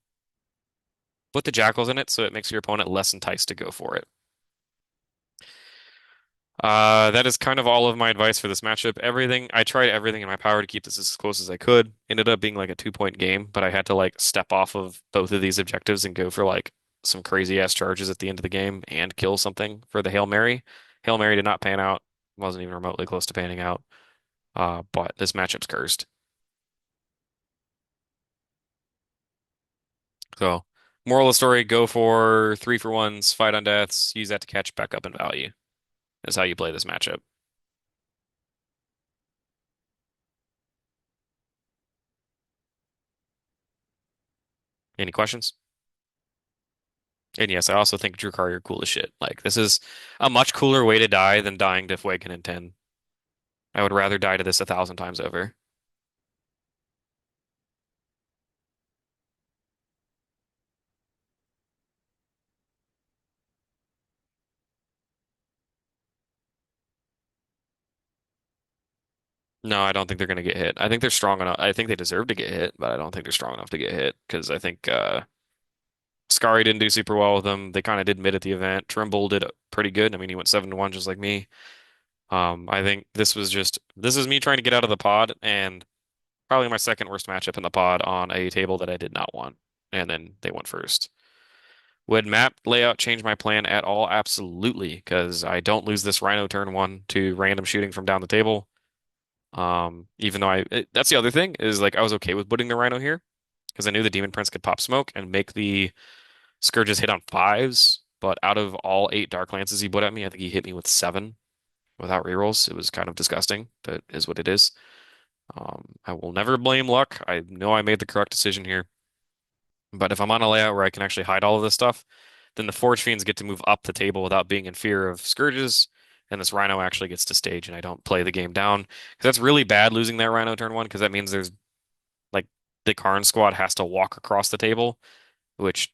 put the Jackals in it so it makes your opponent less enticed to go for it. That is kind of all of my advice for this matchup. I tried everything in my power to keep this as close as I could. Ended up being like a 2-point game, but I had to like step off of both of these objectives and go for like some crazy ass charges at the end of the game and kill something for the Hail Mary. Hail Mary did not pan out. Wasn't even remotely close to panning out. But this matchup's cursed. So, moral of the story, go for 3-for-1s, fight on deaths, use that to catch back up in value. Is how you play this matchup. Any questions? And yes, I also think Drukhari are cool as shit. Like, this is a much cooler way to die than dying to Fuegan in 10. I would rather die to this 1,000 times over. No, I don't think they're going to get hit. I think they're strong enough. I think they deserve to get hit, but I don't think they're strong enough to get hit because I think Skari didn't do super well with them. They kind of did mid at the event. Trimble did pretty good. I mean, he went 7-1 just like me. I think this is me trying to get out of the pod and probably my second worst matchup in the pod on a table that I did not want. And then they went first. Would map layout change my plan at all? Absolutely, because I don't lose this Rhino turn one to random shooting from down the table. Even though that's the other thing is like I was okay with putting the Rhino here because I knew the Demon Prince could pop smoke and make the Scourges hit on fives. But out of all 8 Dark Lances he put at me, I think he hit me with 7 without rerolls. It was kind of disgusting, but is what it is. I will never blame luck. I know I made the correct decision here. But if I'm on a layout where I can actually hide all of this stuff, then the Forge Fiends get to move up the table without being in fear of Scourges, and this Rhino actually gets to stage, and I don't play the game down. Because that's really bad losing that Rhino turn 1, because that means there's like the Khorne squad has to walk across the table, which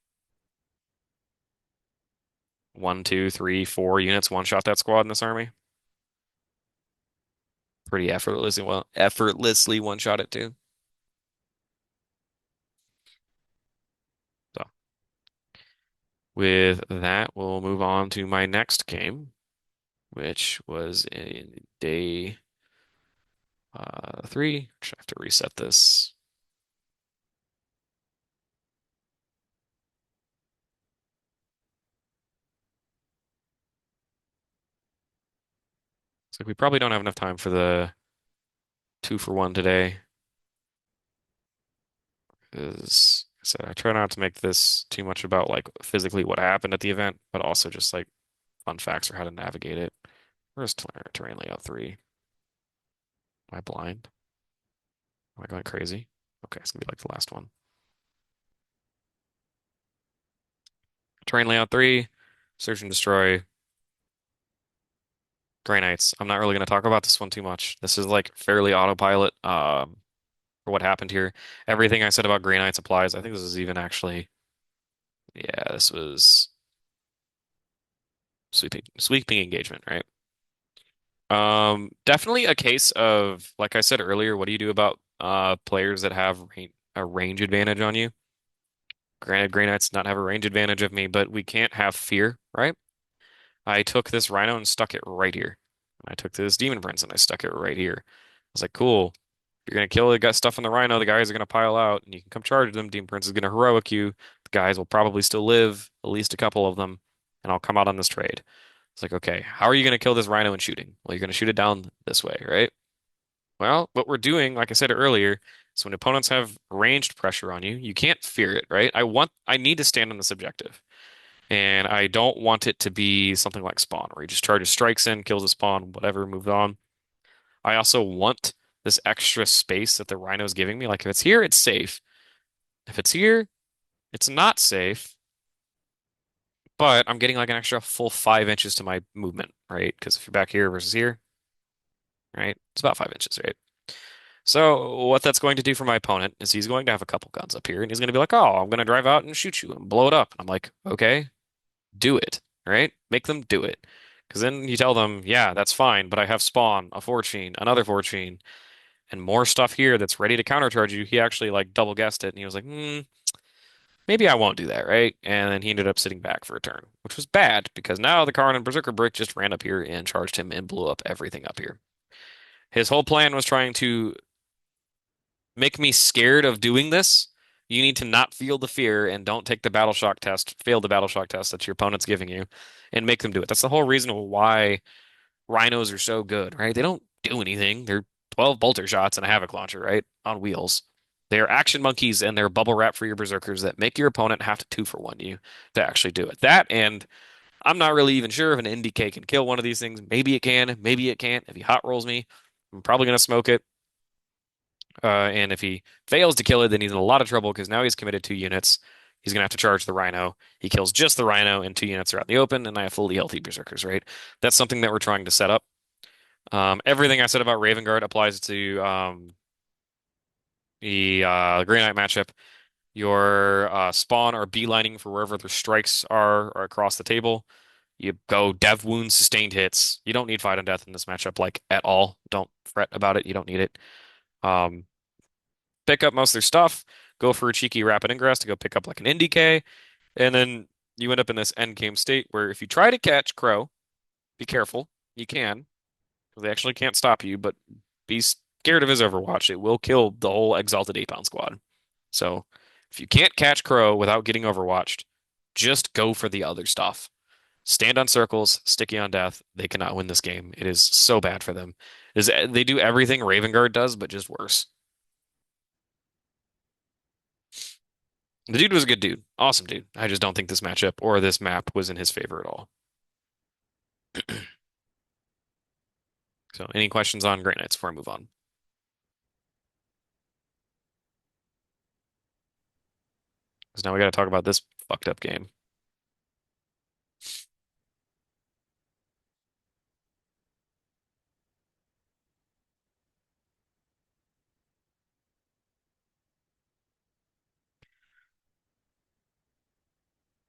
1, 2, 3, 4 units one-shot that squad in this army. Pretty effortlessly one-shot it too. So with that, we'll move on to my next game, which was in day 3. I have to reset this. It's like we probably don't have enough time for the 2-for-1 today. Because I said I try not to make this too much about like physically what happened at the event, but also just like fun facts or how to navigate it. Where's terrain layout 3? Am I blind? Am I going crazy? Okay, it's gonna be like the last one. Terrain layout 3, search and destroy, Grey Knights. I'm not really gonna talk about this one too much. This is like fairly autopilot for what happened here. Everything I said about Grey Knights applies. I think this is even actually, yeah, this was sweeping engagement, right? Definitely a case of, like I said earlier, what do you do about players that have a range advantage on you? Granted, Grey Knights not have a range advantage of me, but we can't have fear, right? I took this Rhino and stuck it right here. I took this Demon Prince and I stuck it right here. I was like, cool. You're gonna kill the got stuff on the Rhino. The guys are gonna pile out, and you can come charge them. Demon Prince is gonna heroic you. The guys will probably still live, at least a couple of them, and I'll come out on this trade. It's like, okay, how are you gonna kill this Rhino in shooting? Well, you're gonna shoot it down this way, right? Well, what we're doing, like I said earlier, is when opponents have ranged pressure on you, you can't fear it, right? I need to stand on this objective. And I don't want it to be something like Spawn, where he just charges strikes in, kills a spawn, whatever, move on. I also want this extra space that the Rhino is giving me. Like if it's here, it's safe. If it's here, it's not safe, but I'm getting like an extra full 5 inches to my movement, right? Because if you're back here versus here, right, it's about 5 inches, right? So what that's going to do for my opponent is he's going to have a couple guns up here, and he's going to be like, "Oh, I'm going to drive out and shoot you and blow it up." And I'm like, "Okay, do it, right? Make them do it." Because then you tell them, "Yeah, that's fine, but I have spawn, a fortune, another fortune, and more stuff here that's ready to countercharge you." He actually like double guessed it, and he was like, maybe I won't do that, right? And then he ended up sitting back for a turn, which was bad because now the Karn and Berserker Brick just ran up here and charged him and blew up everything up here. His whole plan was trying to make me scared of doing this. You need to not feel the fear and don't take the battle shock test, fail the battle shock test that your opponent's giving you, and make them do it. That's the whole reason why rhinos are so good, right? They don't do anything. They're 12 bolter shots and a havoc launcher, right? On wheels. They're action monkeys and they're bubble wrap for your berserkers that make your opponent have to 2-for-1 you to actually do it. That, and I'm not really even sure if an NDK can kill one of these things. Maybe it can, maybe it can't. If he hot rolls me, I'm probably gonna smoke it. And if he fails to kill it, then he's in a lot of trouble because now he's committed 2 units. He's gonna have to charge the Rhino. He kills just the Rhino, and 2 units are out in the open, and I have fully healthy berserkers, right? That's something that we're trying to set up. Everything I said about Ravenguard applies to the Grey Knight matchup. Your spawn or beelining for wherever the strikes are across the table. You go dev wounds, sustained hits. You don't need fight on death in this matchup, like at all. Don't fret about it. You don't need it. Um, Pick up most of their stuff. Go for a cheeky rapid ingress to go pick up like an NDK, and then you end up in this end game state where if you try to catch Crow, be careful. You can. They actually can't stop you, but be scared of his Overwatch. It will kill the whole Exalted 8-pound squad. So if you can't catch Crow without getting Overwatched, just go for the other stuff. Stand on circles, sticky on death. They cannot win this game. It is so bad for them. They do everything Ravenguard does, but just worse. The dude was a good dude. Awesome dude. I just don't think this matchup or this map was in his favor at all. So, any questions on Great Knights before I move on? Because now we got to talk about this fucked up game.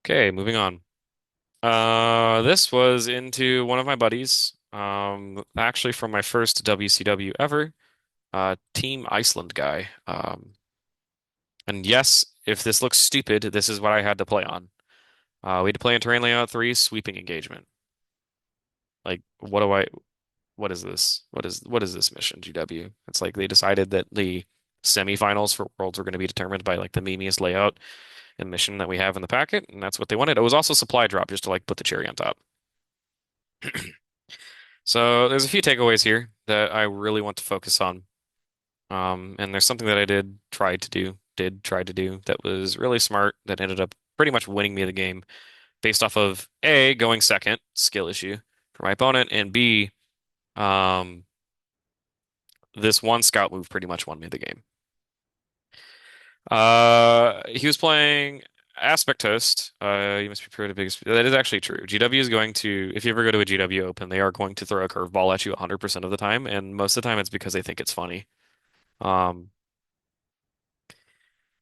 Okay, moving on. This was into one of my buddies. Actually from my first WCW ever. Team Iceland guy. And yes, if this looks stupid, this is what I had to play on. We had to play in Terrain Layout 3 sweeping engagement. Like, what is this? What is this mission, GW? It's like they decided that the semifinals for Worlds were going to be determined by like the memeiest layout and mission that we have in the packet, and that's what they wanted. It was also supply drop just to like put the cherry on top. So there's a few takeaways here that I really want to focus on. And there's something that I did try to do that was really smart that ended up pretty much winning me the game based off of A, going second, skill issue for my opponent, and B, um, this one scout move pretty much won me the game. He was playing Aspect Host. You must be pretty big. That is actually true. GW is going to, if you ever go to a GW Open, they are going to throw a curveball at you 100% of the time, and most of the time it's because they think it's funny. Um,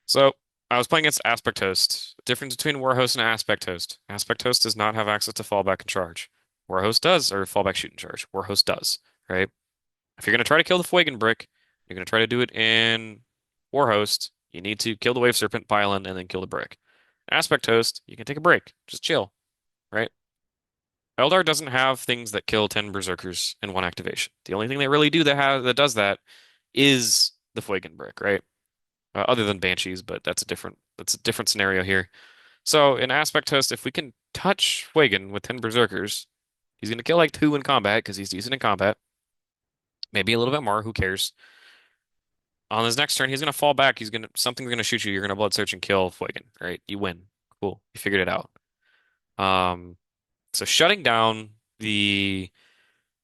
so I was playing against Aspect Host. Difference between Warhost and Aspect Host. Aspect Host does not have access to fallback and charge. Warhost does, or fallback shoot and charge. Warhost does, right? If you're going to try to kill the Fuegan brick, you're going to try to do it in Warhost. You need to kill the Wave Serpent, pile in, and then kill the brick. Aspect Host, you can take a break. Just chill, right? Eldar doesn't have things that kill 10 Berserkers in one activation. The only thing they really do that does that is the Fuegan brick, right? Other than Banshees, but that's a different scenario here. So in Aspect Host, if we can touch Fuegan with 10 Berserkers, he's going to kill like 2 in combat because he's decent in combat. Maybe a little bit more, who cares? On his next turn, he's gonna fall back. Something's gonna shoot you. You're gonna blood search and kill Fuegan. Right? You win. Cool. You figured it out. Um, so shutting down the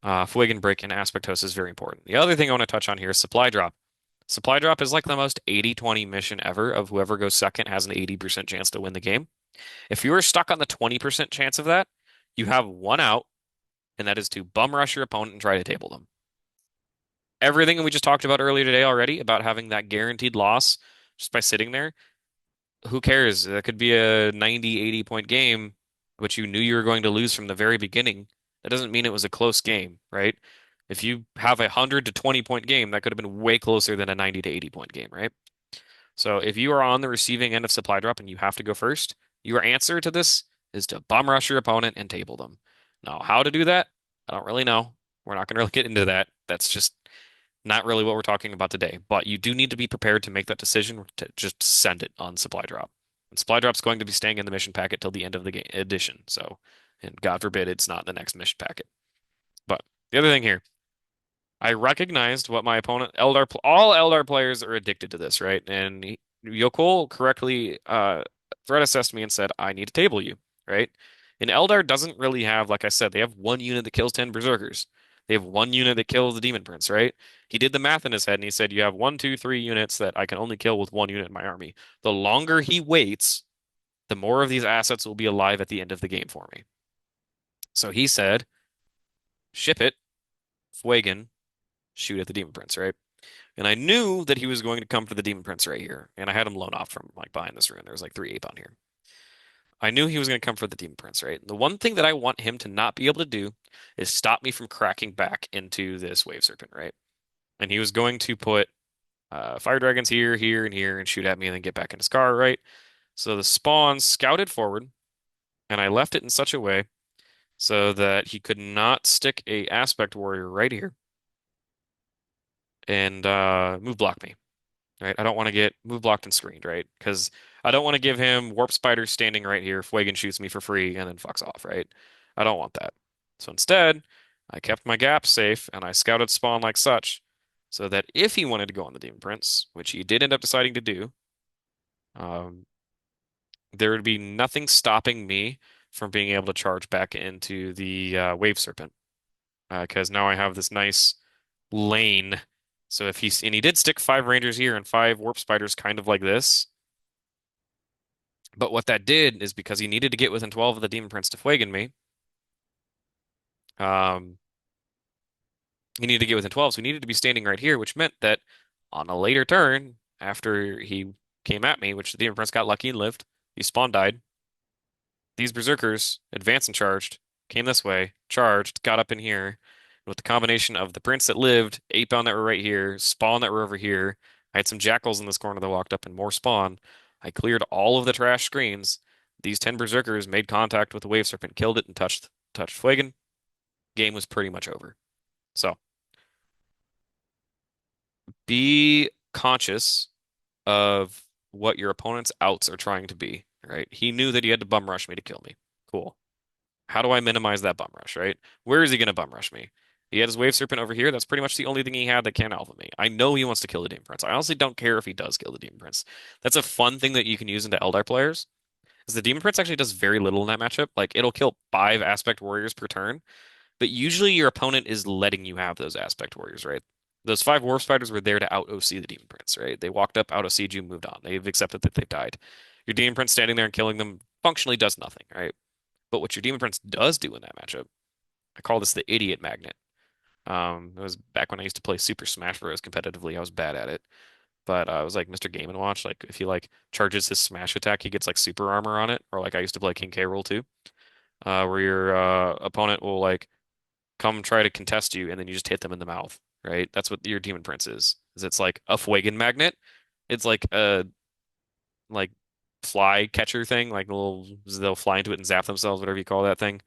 Fuegan break in Aspect Host is very important. The other thing I want to touch on here is supply drop. Supply drop is like the most 80-20 mission ever of whoever goes second has an 80% chance to win the game. If you are stuck on the 20% chance of that, you have one out, and that is to bum rush your opponent and try to table them. Everything we just talked about earlier today already about having that guaranteed loss just by sitting there, who cares? That could be a 90, 80 point game, which you knew you were going to lose from the very beginning. That doesn't mean it was a close game, right? If you have a 100 to 20 point game, that could have been way closer than a 90 to 80 point game, right? So if you are on the receiving end of supply drop and you have to go first, your answer to this is to bum rush your opponent and table them. Now, how to do that? I don't really know. We're not going to really get into that. That's just not really what we're talking about today, but you do need to be prepared to make that decision to just send it on supply drop. And supply drop's going to be staying in the mission packet till the end of the game edition. So, and God forbid it's not the next mission packet. But the other thing here, I recognized what my opponent, all Eldar players are addicted to this, right? And Yokol correctly threat assessed me and said, I need to table you, right? And Eldar doesn't really have, like I said, they have one unit that kills 10 Berserkers. They have one unit that kills the Demon Prince, right? He did the math in his head and he said, you have one, two, three units that I can only kill with one unit in my army. The longer he waits, the more of these assets will be alive at the end of the game for me. So he said, ship it, Fuegan, shoot at the Demon Prince, right? And I knew that he was going to come for the Demon Prince right here. And I had him blown off from like behind this rune. There was like 3 ape on here. I knew he was going to come for the Demon Prince, right? The one thing that I want him to not be able to do is stop me from cracking back into this Wave Serpent, right? And he was going to put Fire Dragons here, here, and here and shoot at me and then get back into Scar, right? So the spawn scouted forward, and I left it in such a way so that he could not stick a Aspect Warrior right here and move block me. Right? I don't want to get move blocked and screened, right? Because I don't want to give him Warp Spider standing right here. Fuegan shoots me for free and then fucks off, right? I don't want that. So instead, I kept my gaps safe and I scouted spawn like such, so that if he wanted to go on the Demon Prince, which he did end up deciding to do, um, there would be nothing stopping me from being able to charge back into the Wave Serpent, because now I have this nice lane. So if he's and he did stick 5 Rangers here and 5 Warp Spiders kind of like this, but what that did is because he needed to get within 12 of the Demon Prince to Fuegan me, um, he needed to get within 12, so he needed to be standing right here, which meant that on a later turn, after he came at me, which the Demon Prince got lucky and lived, he spawn died. These Berserkers advanced and charged, came this way, charged, got up in here. With the combination of the Prince that lived, 8-bound that were right here, spawn that were over here, I had some Jackals in this corner that walked up and more spawn. I cleared all of the trash screens. These 10 Berserkers made contact with the Wave Serpent, killed it, and touched Fuegan. Game was pretty much over. So be conscious of what your opponent's outs are trying to be, right? He knew that he had to bum rush me to kill me. Cool. How do I minimize that bum rush, right? Where is he going to bum rush me? He had his Wave Serpent over here. That's pretty much the only thing he had that can alpha me. I know he wants to kill the Demon Prince. I honestly don't care if he does kill the Demon Prince. That's a fun thing that you can use into Eldar players, is the Demon Prince actually does very little in that matchup. Like, it'll kill 5 Aspect Warriors per turn, but usually your opponent is letting you have those Aspect Warriors, right? Those 5 Warp Spiders were there to out OC the Demon Prince, right? They walked up, out OC'd you, moved on. They've accepted that they've died. Your Demon Prince standing there and killing them functionally does nothing, right? But what your Demon Prince does do in that matchup, I call this the idiot magnet. It was back when I used to play Super Smash Bros. Competitively. I was bad at it, but I was like Mr. Game and Watch. Like if he like charges his smash attack, he gets like super armor on it. Or like I used to play King K. Rool too, where your opponent will like come try to contest you, and then you just hit them in the mouth. Right? That's what your Demon Prince is. Is it's like a Fuegan magnet. It's like a like fly catcher thing. Like little they'll fly into it and zap themselves, whatever you call that thing.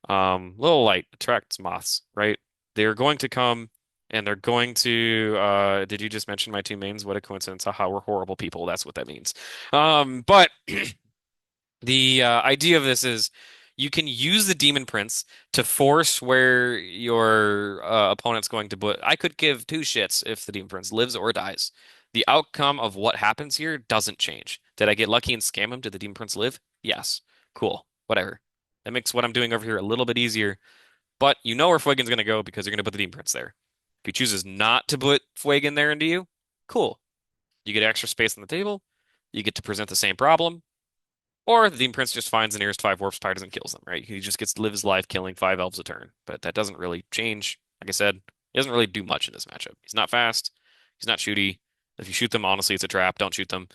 Little light attracts moths, right? They're going to come and they're going to did you just mention my two mains? What a coincidence. Haha, we're horrible people. That's what that means. But the idea of this is you can use the Demon Prince to force where your opponent's going to put. I could give two shits if the Demon Prince lives or dies. The outcome of what happens here doesn't change. Did I get lucky and scam him? Did the Demon Prince live? Yes. Cool. Whatever. That makes what I'm doing over here a little bit easier. But you know where Fuegan's going to go because you're going to put the Demon Prince there. If he chooses not to put Fuegan there into you, cool. You get extra space on the table. You get to present the same problem. Or the Demon Prince just finds the nearest 5 Warp Spiders and kills them, right? He just gets to live his life killing 5 elves a turn. But that doesn't really change. Like I said, he doesn't really do much in this matchup. He's not fast. He's not shooty. If you shoot them, honestly, it's a trap. Don't shoot them.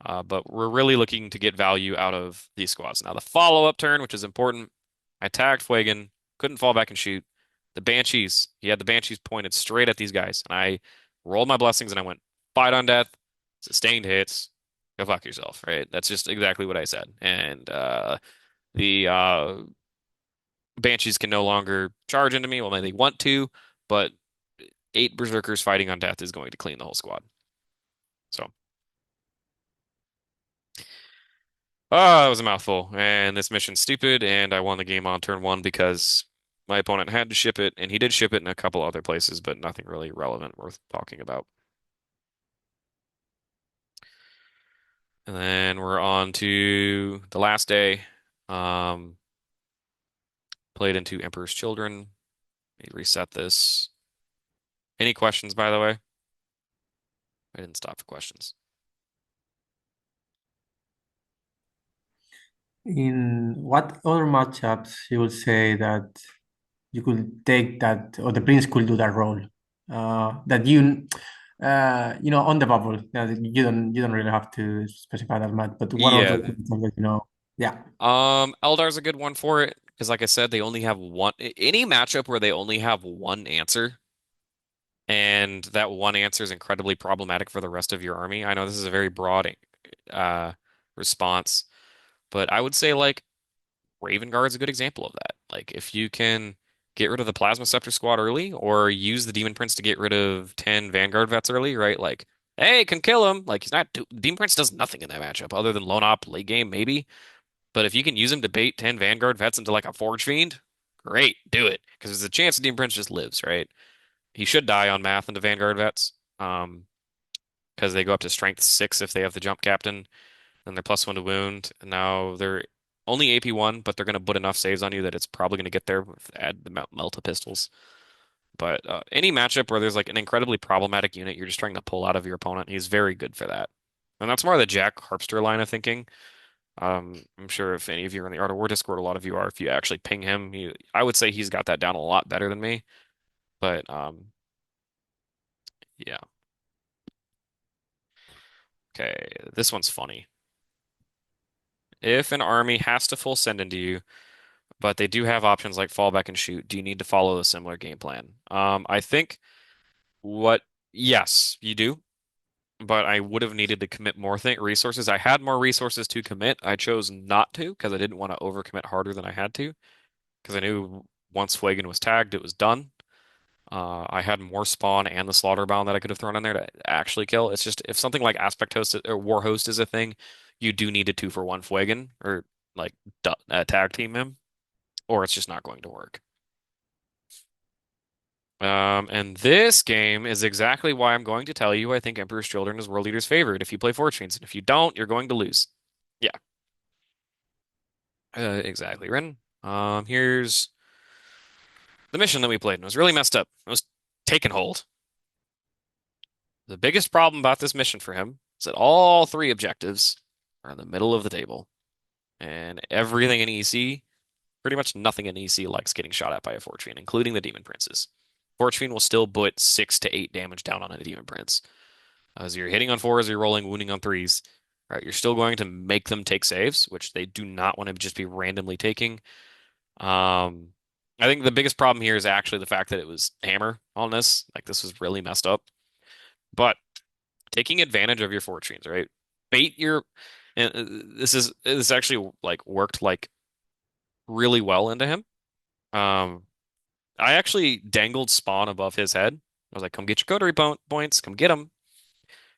But we're really looking to get value out of these squads. Now, the follow-up turn, which is important, I tagged Fuegan, couldn't fall back and shoot. The Banshees, he had the Banshees pointed straight at these guys. And I rolled my blessings and I went, fight on death, sustained hits, go fuck yourself, right? That's just exactly what I said. And the Banshees can no longer charge into me. Well, maybe they want to, but 8 Berserkers fighting on death is going to clean the whole squad. So. Oh, it was a mouthful. And this mission's stupid, and I won the game on turn one because my opponent had to ship it, and he did ship it in a couple other places, but nothing really relevant worth talking about. And then we're on to the last day. Um, Played into Emperor's Children. Let me reset this. Any questions, by the way? I didn't stop for questions. In what other matchups you would say that you could take that, or the prince could do that role? That on the bubble, that you don't really have to specify that much. But what are Yeah. those matchups that Yeah. Eldar's a good one for it because, like I said, they only have one. Any matchup where they only have one answer, and that one answer is incredibly problematic for the rest of your army. I know this is a very broad uh, response, but I would say like Ravenguard is a good example of that. Like if you can get rid of the Plasma Scepter squad early, or use the Demon Prince to get rid of 10 Vanguard vets early, right? Like, hey, can kill him. Like he's not. Demon Prince does nothing in that matchup other than lone op late game maybe. But if you can use him to bait 10 Vanguard vets into like a Forge Fiend, great, do it. Because there's a chance the Demon Prince just lives, right? He should die on math into Vanguard vets. Because they go up to strength 6 if they have the jump captain, and they're +1 to wound. And now they're only AP1, but they're going to put enough saves on you that it's probably going to get there if they add the Melta pistols. But any matchup where there's like an incredibly problematic unit you're just trying to pull out of your opponent, he's very good for that. And that's more the Jack Harpster line of thinking. I'm sure if any of you are in the Art of War Discord, a lot of you are. If you actually ping him, I would say he's got that down a lot better than me. But yeah. Okay, this one's funny. If an army has to full send into you, but they do have options like fall back and shoot, do you need to follow a similar game plan? I think what, yes, you do. But I would have needed to commit more th resources. I had more resources to commit. I chose not to because I didn't want to overcommit harder than I had to because I knew once Fuegan was tagged, it was done. I had more spawn and the Slaughterbound that I could have thrown in there to actually kill. It's just if something like Aspect Host or War Host is a thing, you do need a 2-for-1 Fuegan or like tag team him, or it's just not going to work. And this game is exactly why I'm going to tell you I think Emperor's Children is World Eater's favorite if you play Fortunes. And if you don't, you're going to lose. Yeah, exactly, Ren. Here's the mission that we played, and it was really messed up. It was taken hold. The biggest problem about this mission for him is that all three objectives are in the middle of the table, and everything in EC, pretty much nothing in EC likes getting shot at by a Fortune, including the Demon Princes. Fortune will still put 6 to 8 damage down on a Demon Prince. As you're hitting on fours, you're rolling, wounding on threes. Right, you're still going to make them take saves, which they do not want to just be randomly taking. Um, I think the biggest problem here is actually the fact that it was hammer on this. Like this was really messed up. But taking advantage of your fortunes, right? Bait your, and this actually like worked like really well into him. Um, I actually dangled Spawn above his head. I was like, "Come get your coterie points. Come get them."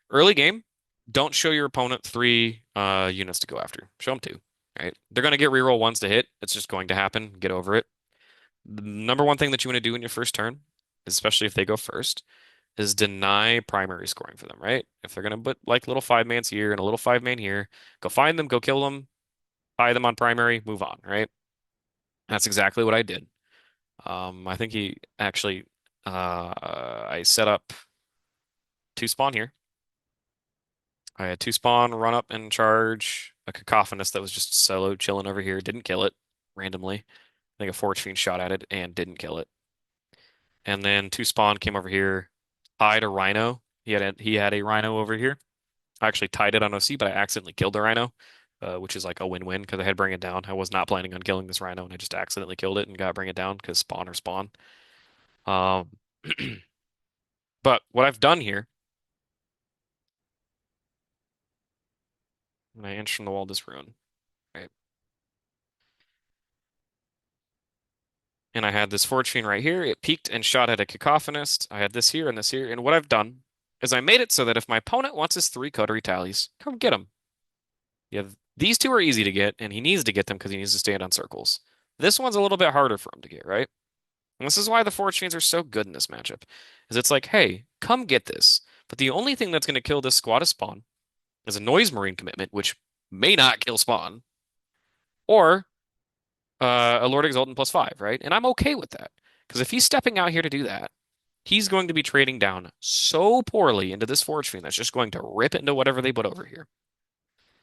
Early game, don't show your opponent 3 units to go after. Show them 2. Right? They're going to get reroll ones to hit. It's just going to happen. Get over it. The number one thing that you want to do in your first turn, especially if they go first, is deny primary scoring for them, right? If they're going to put like little 5-mans here and a little 5-man here, go find them, go kill them, tie them on primary, move on, right? That's exactly what I did. I think he actually, I set up 2 spawn here. I had 2 spawn, run up and charge a cacophonous that was just solo chilling over here. Didn't kill it randomly. I think a Forge Fiend shot at it and didn't kill it. And then 2 spawn came over here, tied a rhino. He had a rhino over here. I actually tied it on OC, but I accidentally killed the rhino, which is like a win-win because I had Bring It Down. I was not planning on killing this rhino, and I just accidentally killed it and got Bring It Down because spawn or spawn. Um, but what I've done here, when I inch from the wall this rune, right? And I had this Forge Fiend right here. It peeked and shot at a Cacophonist. I had this here and this here. And what I've done is I made it so that if my opponent wants his 3 coterie tallies, come get them. These 2 are easy to get, and he needs to get them because he needs to stand on circles. This one's a little bit harder for him to get, right? And this is why the Forge Fiends are so good in this matchup. Is it's like, hey, come get this. But the only thing that's going to kill this squad of spawn is a Noise Marine commitment, which may not kill spawn, or a Lord Exultant +5, right? And I'm okay with that. Because if he's stepping out here to do that, he's going to be trading down so poorly into this Forge Fiend that's just going to rip into whatever they put over here.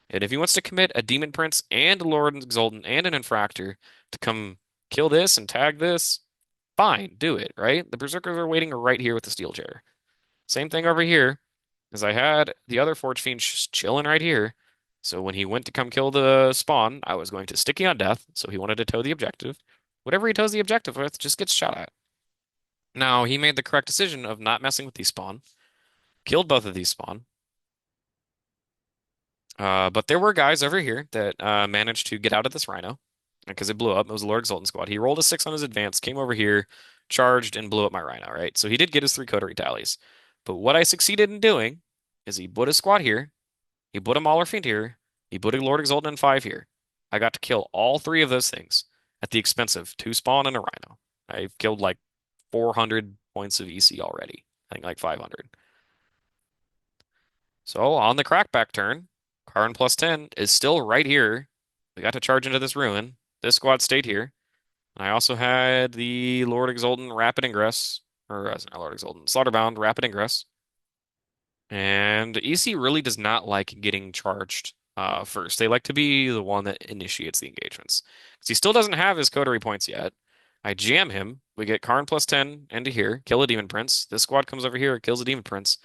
And if he wants to commit a Demon Prince and a Lord Exultant and an Infractor to come kill this and tag this, fine, do it, right? The Berserkers are waiting right here with the Steel Chair. Same thing over here, as I had the other Forge Fiend just chilling right here. So when he went to come kill the spawn, I was going to Sticky on Death, so he wanted to toe the objective. Whatever he toes the objective with just gets shot at. Now, he made the correct decision of not messing with these spawn, killed both of these spawn. But there were guys over here that managed to get out of this rhino because it blew up. It was a Lord Exultant squad. He rolled a 6 on his advance, came over here, charged, and blew up my rhino, right? So he did get his 3 coterie tallies. But what I succeeded in doing is he put a squad here, he put a Mauler Fiend here, he put a Lord Exultant in 5 here. I got to kill all three of those things at the expense of two spawn and a rhino. I've killed like 400 points of EC already. I think like 500. So on the crackback turn, Karn plus 10 is still right here. We got to charge into this ruin. This squad stayed here. I also had the Lord Exultant Rapid Ingress, or not Lord Exultant, Slaughterbound Rapid Ingress. And EC really does not like getting charged first. They like to be the one that initiates the engagements. Because he still doesn't have his coterie points yet. I jam him. We get Karn plus 10 into here, kill a Demon Prince. This squad comes over here, kills a Demon Prince.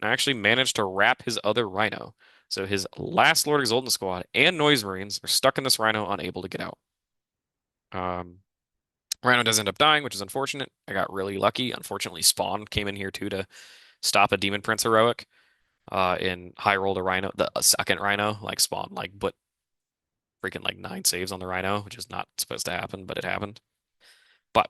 And I actually managed to wrap his other Rhino. So his last Lord Exultant squad and Noise Marines are stuck in this Rhino, unable to get out. Um, Rhino does end up dying, which is unfortunate. I got really lucky. Unfortunately, Spawn came in here too to stop a Demon Prince heroic. And high rolled a Rhino, the second Rhino, like Spawn, like put freaking like 9 saves on the Rhino, which is not supposed to happen, but it happened. But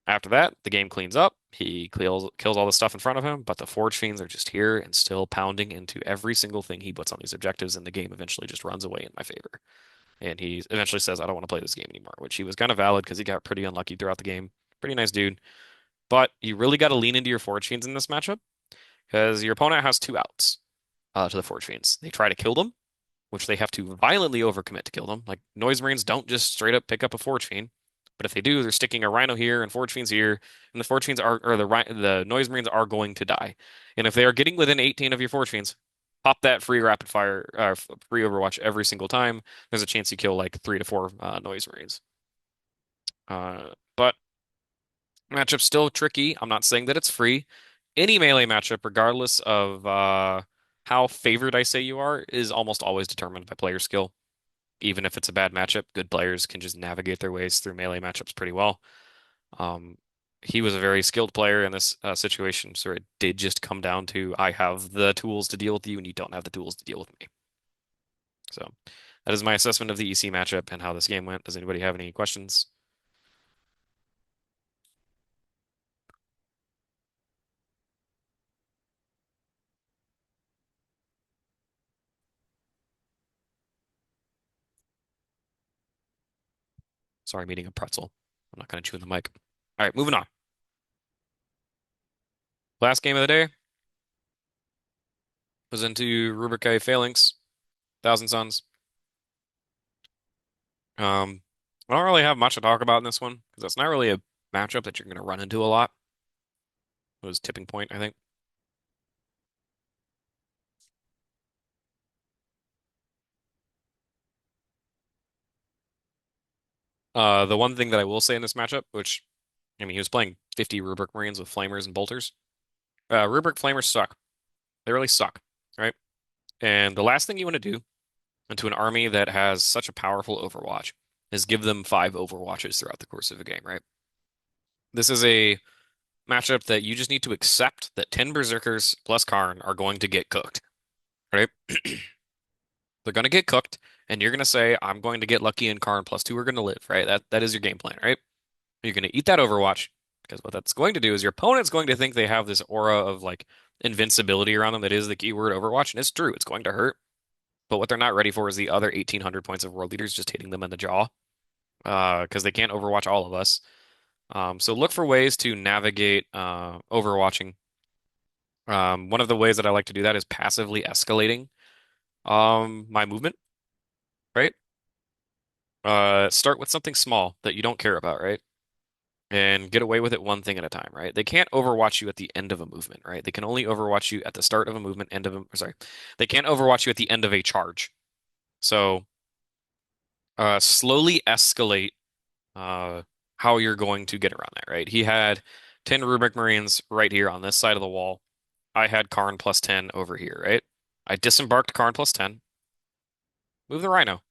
after that, the game cleans up. He kills all the stuff in front of him, but the Forge Fiends are just here and still pounding into every single thing he puts on these objectives, and the game eventually just runs away in my favor. And he eventually says, I don't want to play this game anymore, which he was kind of valid because he got pretty unlucky throughout the game. Pretty nice dude. But you really got to lean into your Forge Fiends in this matchup because your opponent has two outs to the Forge Fiends. They try to kill them, which they have to violently overcommit to kill them. Like Noise Marines don't just straight up pick up a Forge Fiend, but if they do, they're sticking a Rhino here and Forge Fiends here, and the Forge Fiends are, or the Noise Marines are going to die. And if they are getting within 18 of your Forge Fiends, pop that free rapid fire, free Overwatch every single time. There's a chance you kill like 3 to 4 Noise Marines. But matchup's still tricky. I'm not saying that it's free. Any melee matchup, regardless of how favored I say you are, is almost always determined by player skill. Even if it's a bad matchup, good players can just navigate their ways through melee matchups pretty well. Um, he was a very skilled player in this situation, so it did just come down to I have the tools to deal with you, and you don't have the tools to deal with me. So that is my assessment of the EC matchup and how this game went. Does anybody have any questions? Sorry, I'm eating a pretzel. I'm not going to chew in the mic. All right, moving on. Last game of the day was into Rubrikae Phalanx, Thousand Suns. I don't really have much to talk about in this one because it's not really a matchup that you're going to run into a lot. It was tipping point, I think. The one thing that I will say in this matchup, which I mean, he was playing 50 Rubric Marines with Flamers and Bolters. Rubric Flamers suck. They really suck, right? And the last thing you want to do into an army that has such a powerful Overwatch is give them 5 Overwatches throughout the course of a game, right? This is a matchup that you just need to accept that 10 Berserkers plus Karn are going to get cooked, right? They're going to get cooked, and you're going to say, I'm going to get lucky and Karn plus 2 are going to live, right? That is your game plan, right? You're going to eat that Overwatch because what that's going to do is your opponent's going to think they have this aura of like invincibility around them that is the keyword Overwatch, and it's true, it's going to hurt. But what they're not ready for is the other 1,800 points of world leaders just hitting them in the jaw because they can't Overwatch all of us. So look for ways to navigate Overwatching. One of the ways that I like to do that is passively escalating my movement, right? Start with something small that you don't care about, right? And get away with it one thing at a time, right? They can't overwatch you at the end of a movement, right? They can only overwatch you at the start of a movement, end of a, sorry. They can't overwatch you at the end of a charge. So, slowly escalate how you're going to get around that, right? He had 10 Rubric Marines right here on this side of the wall. I had Karn plus 10 over here, right? I disembarked Karn plus 10. Move the Rhino.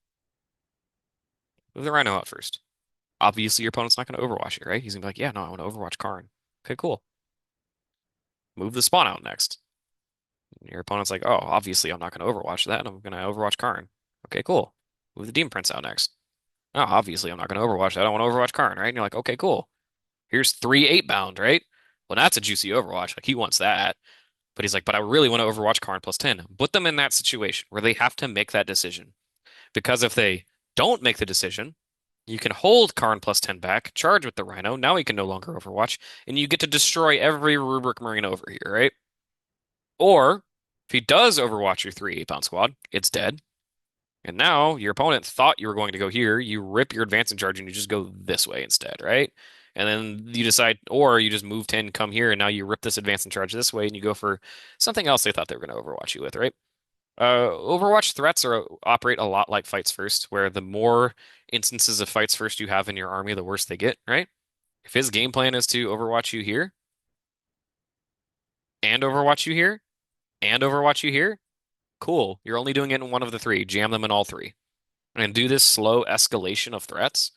Move the Rhino out first. Obviously, your opponent's not going to overwatch it, right? He's going to be like, yeah, no, I want to overwatch Karn. Okay, cool. Move the spawn out next. Your opponent's like, oh, obviously I'm not going to overwatch that, and I'm going to overwatch Karn. Okay, cool. Move the Demon Prince out next. Oh, obviously I'm not going to overwatch that. I want to overwatch Karn, right? And you're like, okay, cool. Here's 3 8 bound, right? Well, that's a juicy overwatch. Like he wants that. But he's like, but I really want to overwatch Karn plus 10. Put them in that situation where they have to make that decision. Because if they don't make the decision, you can hold Karn plus 10 back, charge with the Rhino. Now he can no longer Overwatch, and you get to destroy every Rubric Marine over here, right? Or if he does Overwatch your 3 8-pound squad, it's dead. And now your opponent thought you were going to go here. You rip your advance and charge and you just go this way instead, right? And then you decide, or you just move 10, come here, and now you rip this advance and charge this way and you go for something else they thought they were going to Overwatch you with, right? Overwatch threats operate a lot like fights first, where the more instances of fights first you have in your army, the worse they get, right? If his game plan is to Overwatch you here, and Overwatch you here, and Overwatch you here, cool. You're only doing it in one of the three. Jam them in all three. And do this slow escalation of threats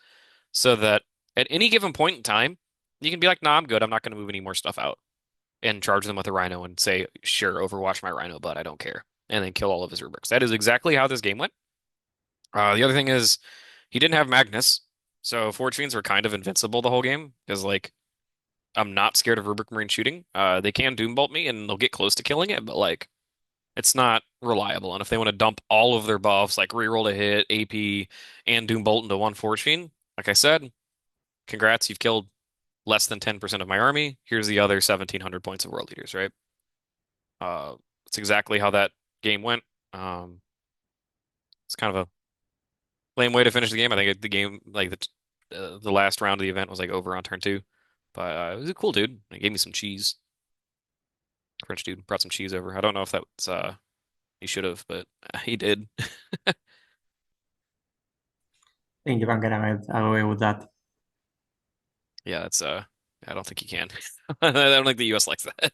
so that at any given point in time, you can be like, nah, I'm good. I'm not going to move any more stuff out and charge them with a Rhino and say, sure, Overwatch my Rhino, but I don't care. And then kill all of his rubrics. That is exactly how this game went. The other thing is he didn't have Magnus, so Forge Fiends were kind of invincible the whole game because like I'm not scared of Rubric Marine shooting. They can Doombolt me and they'll get close to killing it, but like it's not reliable. And if they want to dump all of their buffs, like reroll to hit, AP, and Doombolt into one Forge Fiend, like I said, congrats, you've killed less than 10% of my army. Here's the other 1,700 points of World Leaders, right? It's exactly how that game went. Um, it's kind of a lame way to finish the game. I think the game, like the last round of the event was like over on turn two. But it was a cool dude. He gave me some cheese. French dude brought some cheese over. I don't know if that's he should have, but he did. I think you can get away with that. Yeah, that's I don't think he can. I don't think the US likes that.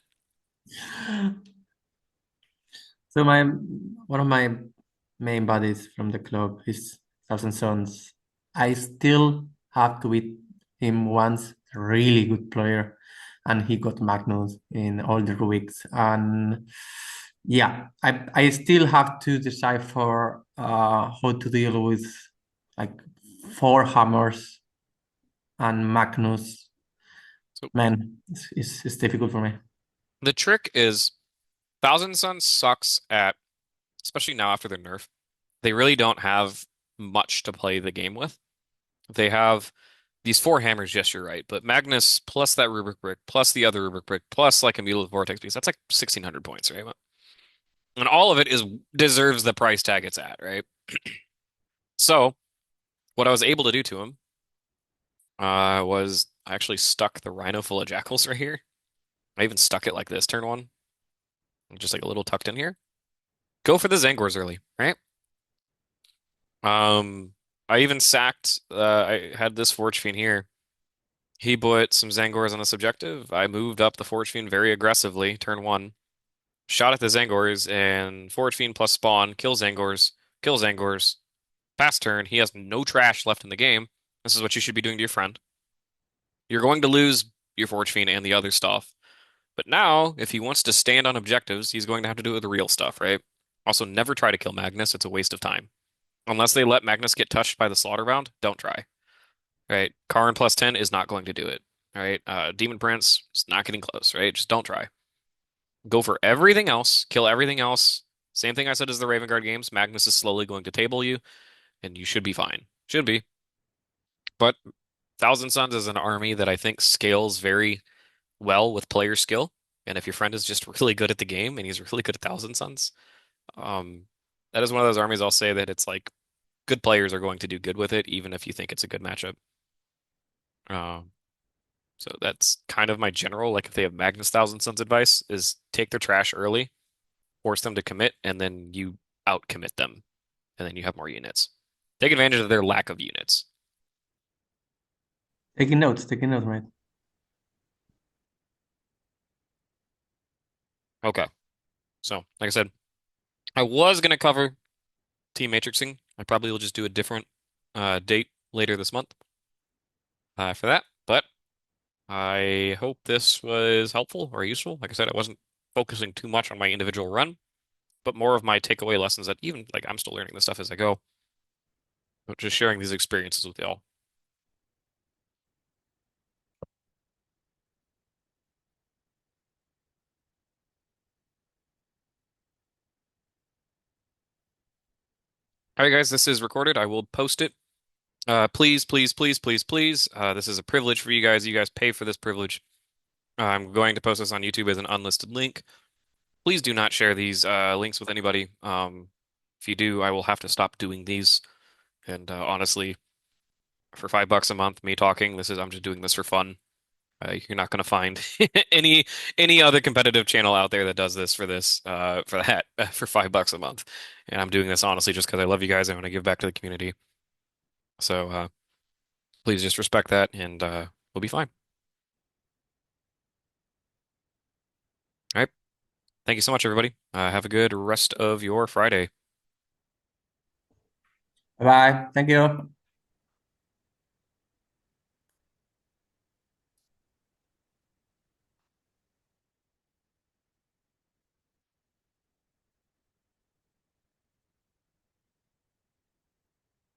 So my one of my main buddies from the club is Thousand Sons. I still have to beat him once, a really good player, and he got Magnus in all the Rubiks. And yeah, I still have to decipher how to deal with like four hammers and Magnus. So Man, it's difficult for me. the trick is Thousand Suns sucks at, especially now after their nerf. They really don't have much to play the game with. They have these four hammers, yes, you're right, but Magnus plus that rubric brick plus the other rubric brick plus like a Mule Vortex piece, that's like 1,600 points, right? And all of it is deserves the price tag it's at, right? So what I was able to do to him was I actually stuck the Rhino full of Jackals right here. I even stuck it like this turn one, just like a little tucked in here. Go for the Zangors early, right? Um, I even sacked. I had this Forge Fiend here. He put some Zangors on this objective. I moved up the Forge Fiend very aggressively, turn one. Shot at the Zangors, and Forge Fiend plus spawn, kill Zangors. Pass turn. He has no trash left in the game. This is what you should be doing to your friend. You're going to lose your Forge Fiend and the other stuff. But now, if he wants to stand on objectives, he's going to have to do it with the real stuff, right? Also, never try to kill Magnus. It's a waste of time. Unless they let Magnus get touched by the slaughter round, don't try. Right? Karn plus 10 is not going to do it. Right? Demon Prince is not getting close, right? Just don't try. Go for everything else, kill everything else. Same thing I said as the Ravenguard games. Magnus is slowly going to table you, and you should be fine. Should be. But Thousand Sons is an army that I think scales very well with player skill. And if your friend is just really good at the game and he's really good at Thousand Sons, um, that is one of those armies I'll say that it's like good players are going to do good with it, even if you think it's a good matchup. Um, so that's kind of my general, like if they have Magnus Thousand Sons advice, is take their trash early, force them to commit, and then you out commit them, and then you have more units. Take advantage of their lack of units. Taking notes, right? Okay. So, like I said, I was gonna cover team matrixing. I probably will just do a different date later this month for that. But I hope this was helpful or useful. Like I said, I wasn't focusing too much on my individual run, but more of my takeaway lessons that even like I'm still learning this stuff as I go, but just sharing these experiences with y'all. All right, guys, this is recorded. I will post it Please, please, please, please, please. This is a privilege for you guys. You guys pay for this privilege. I'm going to post this on YouTube as an unlisted link. Please do not share these links with anybody. If you do, I will have to stop doing these. And honestly, for $5 a month, me talking, I'm just doing this for fun. You're not going to find any any other competitive channel out there that does this for that for $5 a month. And I'm doing this honestly just because I love you guys. I want to give back to the community. So please just respect that, and we'll be fine. All right. Thank you so much, everybody. Have a good rest of your Friday. Bye bye. Thank you.